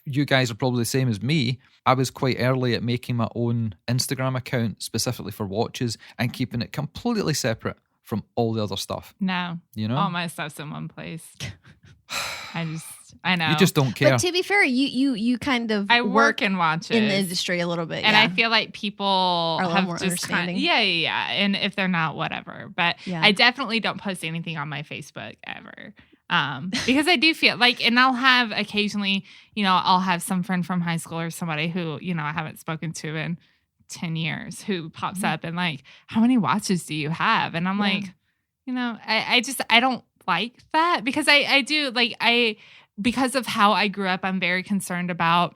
you guys are probably the same as me. I was quite early at making my own Instagram account specifically for watches and keeping it completely separate from all the other stuff. no. You know? All my stuff's in one place. I know. You just don't care. But to be fair, you kind of I work in watches. in the industry a little bit, And I feel like people Are a little more have just understanding. yeah. And if they're not, whatever. But Yeah. I definitely don't post anything on my Facebook ever. Because I do feel like, and I'll have occasionally, I'll have some friend from high school or somebody who, I haven't spoken to in 10 years who pops up and like, how many watches do you have? And I'm like, I don't like that because I do like, because of how I grew up, I'm very concerned about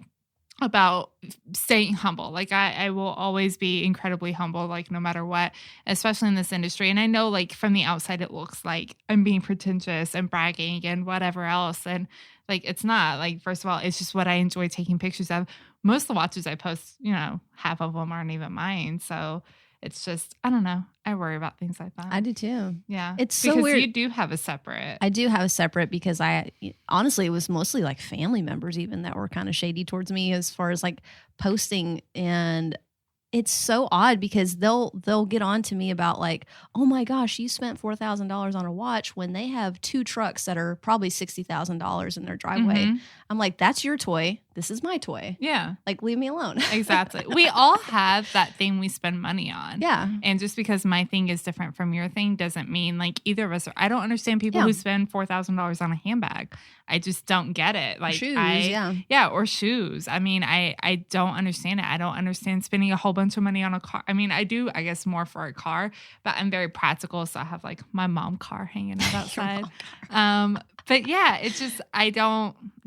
staying humble. Like I will always be incredibly humble, like no matter what, especially in this industry. And I know like from the outside, it looks like I'm being pretentious and bragging and whatever else. And like, it's not. Like, first of all, it's just what I enjoy taking pictures of. Most of the watches I post, half of them aren't even mine. So it's just, I don't know. I worry about things like that. I do too. Yeah. It's so because weird. you do have a separate. I do have a separate because honestly, it was mostly like family members even that were kind of shady towards me as far as like posting. And it's so odd because they'll get on to me about like, oh my gosh, you spent $4,000 on a watch when they have 2 trucks that are probably $60,000 in their driveway. Mhm. I'm like, that's your toy. This is my toy. Yeah. Like, leave me alone. Exactly. We all have that thing we spend money on. Yeah. And just because my thing is different from your thing doesn't mean like either of us I don't understand people who spend $4,000 on a handbag. I just don't get it. Like shoes, yeah, or shoes. I mean, I don't understand it. I don't understand spending a whole bunch of money on a car. I mean, I do, I guess, more for a car, but I'm very practical, so I have like my mom car hanging out outside. But yeah, it's just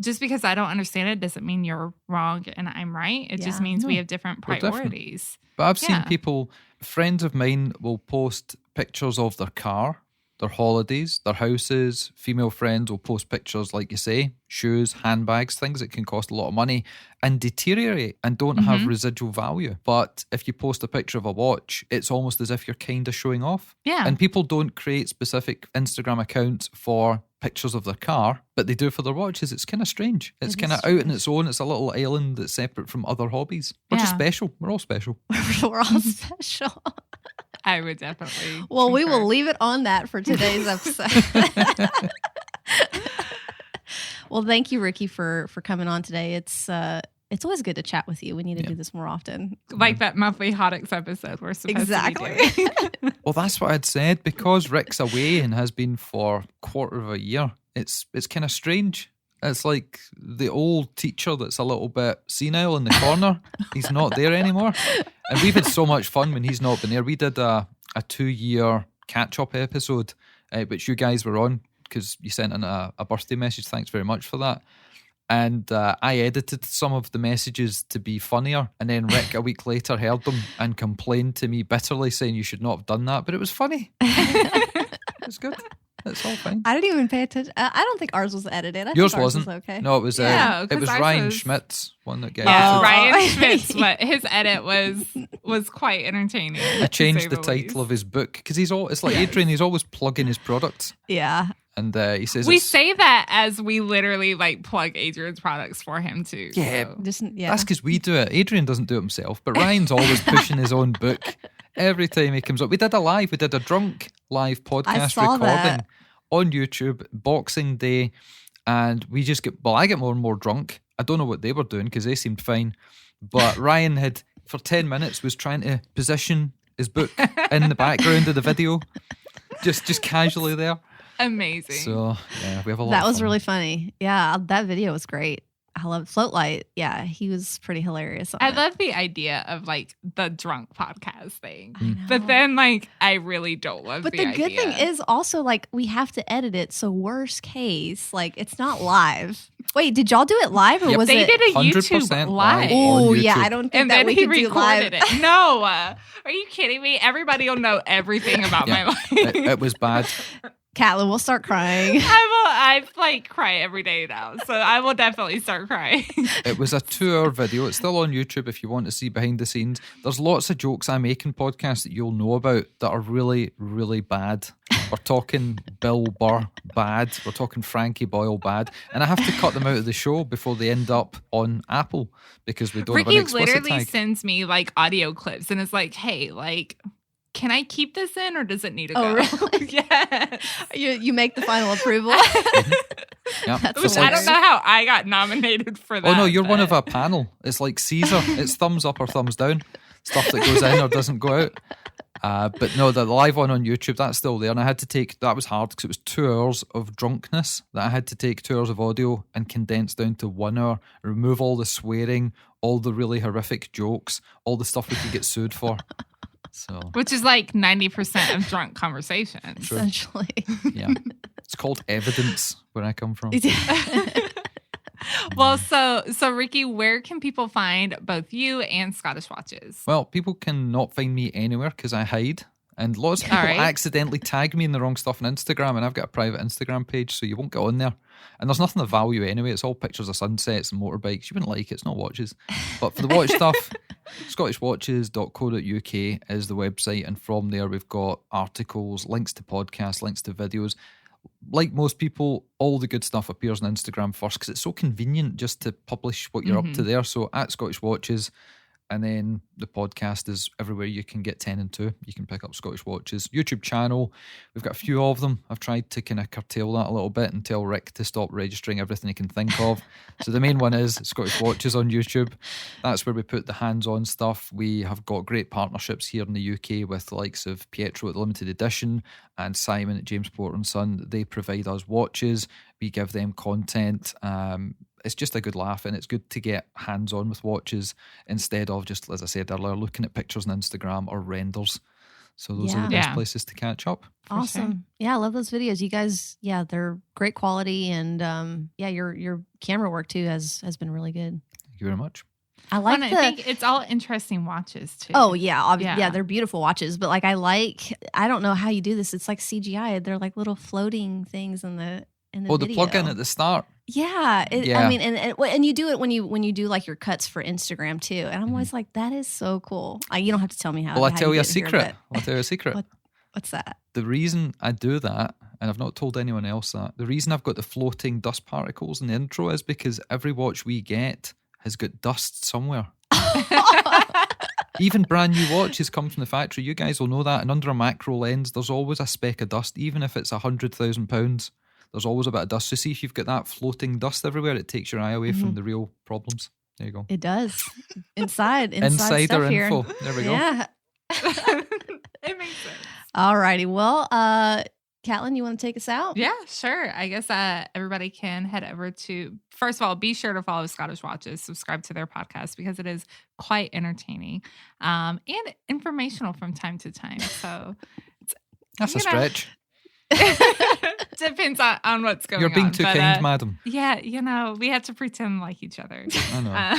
just because I don't understand it doesn't mean you're wrong and I'm right. It just means we have different priorities. But I've seen people, friends of mine will post pictures of their car, their holidays, their houses. Female friends will post pictures, like you say, shoes, handbags, things that can cost a lot of money and deteriorate and don't have residual value. But if you post a picture of a watch, it's almost as if you're kind of showing off. Yeah. And people don't create specific Instagram accounts for pictures of their car, but they do for their watches. It's kind of strange. It's kind of out on its own. It's a little island that's separate from other hobbies. We're just special. We're all special. We're all special. I would definitely. Well, we concur. will leave it on that for today's episode. Well, thank you, Rikki, for coming on today. It's always good to chat with you. We need to do this more often. Like that monthly Hotix episode we're supposed to be doing. Well, that's what I'd said. Because Rick's away and has been for a quarter of a year, it's kind of strange. It's like the old teacher that's a little bit senile in the corner. He's not there anymore. And we've had so much fun when he's not been there. We did a 2-year catch-up episode, which you guys were on because you sent in a birthday message. Thanks very much for that. And I edited some of the messages to be funnier. And then Rick, a week later, heard them and complained to me bitterly, saying you should not have done that. But it was funny. It was good. It's all fine. I didn't even pay attention. I don't think ours was edited. Yours think ours wasn't. Was okay. No, it was. Yeah, it was 'cause Ryan ours was- Schmidt's one that gave Yeah, it. Ryan Schmidt's, but his edit was quite entertaining. I changed the title of his book because it's like Adrian. He's always plugging his products, Yeah. and he says We it's, say that as we literally like plug Adrian's products for him too. Yeah. So. that's because we do it. Adrian doesn't do it himself, but Ryan's always pushing his own book every time he comes up. We did a drunk live podcast saw recording that. on YouTube, Boxing Day, and we just I get more and more drunk. I don't know what they were doing because they seemed fine, but Ryan had for 10 minutes was trying to position his book in the background of the video, just casually there. Amazing. So yeah, we have a lot. That of was fun. really funny. Yeah, that video was great. I love Floatlight. Yeah, he was pretty hilarious. On I it. love the idea of like the drunk podcast thing. I know. But then like I really don't love But the the good idea. thing is also like we have to edit it. So worst case, like it's not live. Wait, did y'all do it live or Yep. was they it? did a 100% YouTube live. live. on Oh yeah, YouTube. I don't think And that then we he could do live. recorded it. No, are you kidding me? Everybody will know everything about Yeah. my life. It was bad. Catlin will start crying. I like cry every day now, so I will definitely start crying. It was a 2-hour video. It's still on YouTube if you want to see behind the scenes. There's lots of jokes I make in podcasts that you'll know about that are really, really bad. We're talking Bill Burr bad. We're talking Frankie Boyle bad. And I have to cut them out of the show before they end up on Apple because we don't have Ricky an explicit literally tag. sends me like audio clips and is like, "Hey, like, can I keep this in or does it need to Oh, go?" really? Yes. You make the final approval. Yeah. That's Which It's I like- don't know how I got nominated for that. Oh no, you're one of but- a panel. It's like Caesar. It's thumbs up or thumbs down. Stuff that goes in or doesn't go out. But no, the live one on YouTube, that's still there. And I had to take, that was hard because it was 2 hours of drunkenness that I had to take 2 hours of audio and condense down to 1 hour, remove all the swearing, all the really horrific jokes, all the stuff we could get sued for. So, Which is like 90% of drunk conversations. Sure. Essentially. yeah. It's called evidence where I come from. Well, so Rikki, where can people find both you and Scottish Watches? Well, people can not find me anywhere because I hide. And lots of people All right. accidentally tag me in the wrong stuff on Instagram, and I've got a private Instagram page, so you won't get on there. And there's nothing of value anyway. It's all pictures of sunsets and motorbikes. You wouldn't like it. It's not watches. But for the watch stuff, scottishwatches.co.uk is the website. And from there, we've got articles, links to podcasts, links to videos. Like most people, all the good stuff appears on Instagram first because it's so convenient just to publish what you're up to there. So at Scottish Watches. And then the podcast is everywhere you can get 10 and 2. You can pick up Scottish Watches. YouTube channel, we've got a few of them. I've tried to kind of curtail that a little bit and tell Rick to stop registering everything he can think of. So the main one is Scottish Watches on YouTube. That's where we put the hands-on stuff. We have got great partnerships here in the UK with the likes of Pietro at the Limited Edition and Simon at James Porter & Son. They provide us watches. We give them content. It's just a good laugh, and it's good to get hands-on with watches instead of just, as I said earlier, looking at pictures on Instagram or renders. So those are the best places to catch up. Awesome. Sure. Yeah, I love those videos. You guys, they're great quality, and your camera work too has been really good. Thank you very much. I think it's all interesting watches too. Oh yeah, they're beautiful watches. But like, I don't know how you do this. It's like CGI. They're like little floating things in the video. The plug-in at the start. Yeah, I mean, and you do it when you do like your cuts for Instagram too. And I'm always like, that is so cool. You don't have to tell me how. Well, I'll tell you a secret. What's that? The reason I do that, and I've not told anyone else that, the reason I've got the floating dust particles in the intro is because every watch we get has got dust somewhere. Even brand new watches come from the factory. You guys will know that. And under a macro lens, there's always a speck of dust, even if it's £100,000. There's always a bit of dust. So see if you've got that floating dust everywhere, it takes your eye away from the real problems. There you go. It does. Insider info. Here. There we go. Yeah. It makes sense. All righty. Well, Catlin, you want to take us out? Yeah, sure. I guess everybody can head over to, first of all, be sure to follow Scottish Watches, subscribe to their podcast because it is quite entertaining and informational from time to time. So that's a stretch. Depends on what's going on. You're being too kind, madam. Yeah, we have to pretend like each other. I know.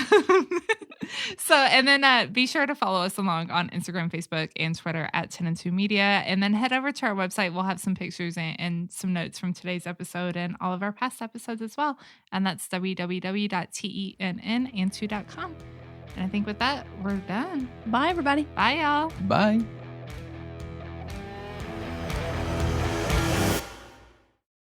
And then be sure to follow us along on Instagram, Facebook, and Twitter at 10 and 2 Media. And then head over to our website. We'll have some pictures and some notes from today's episode and all of our past episodes as well. And that's www.tennand2.com. And I think with that, we're done. Bye, everybody. Bye, y'all. Bye.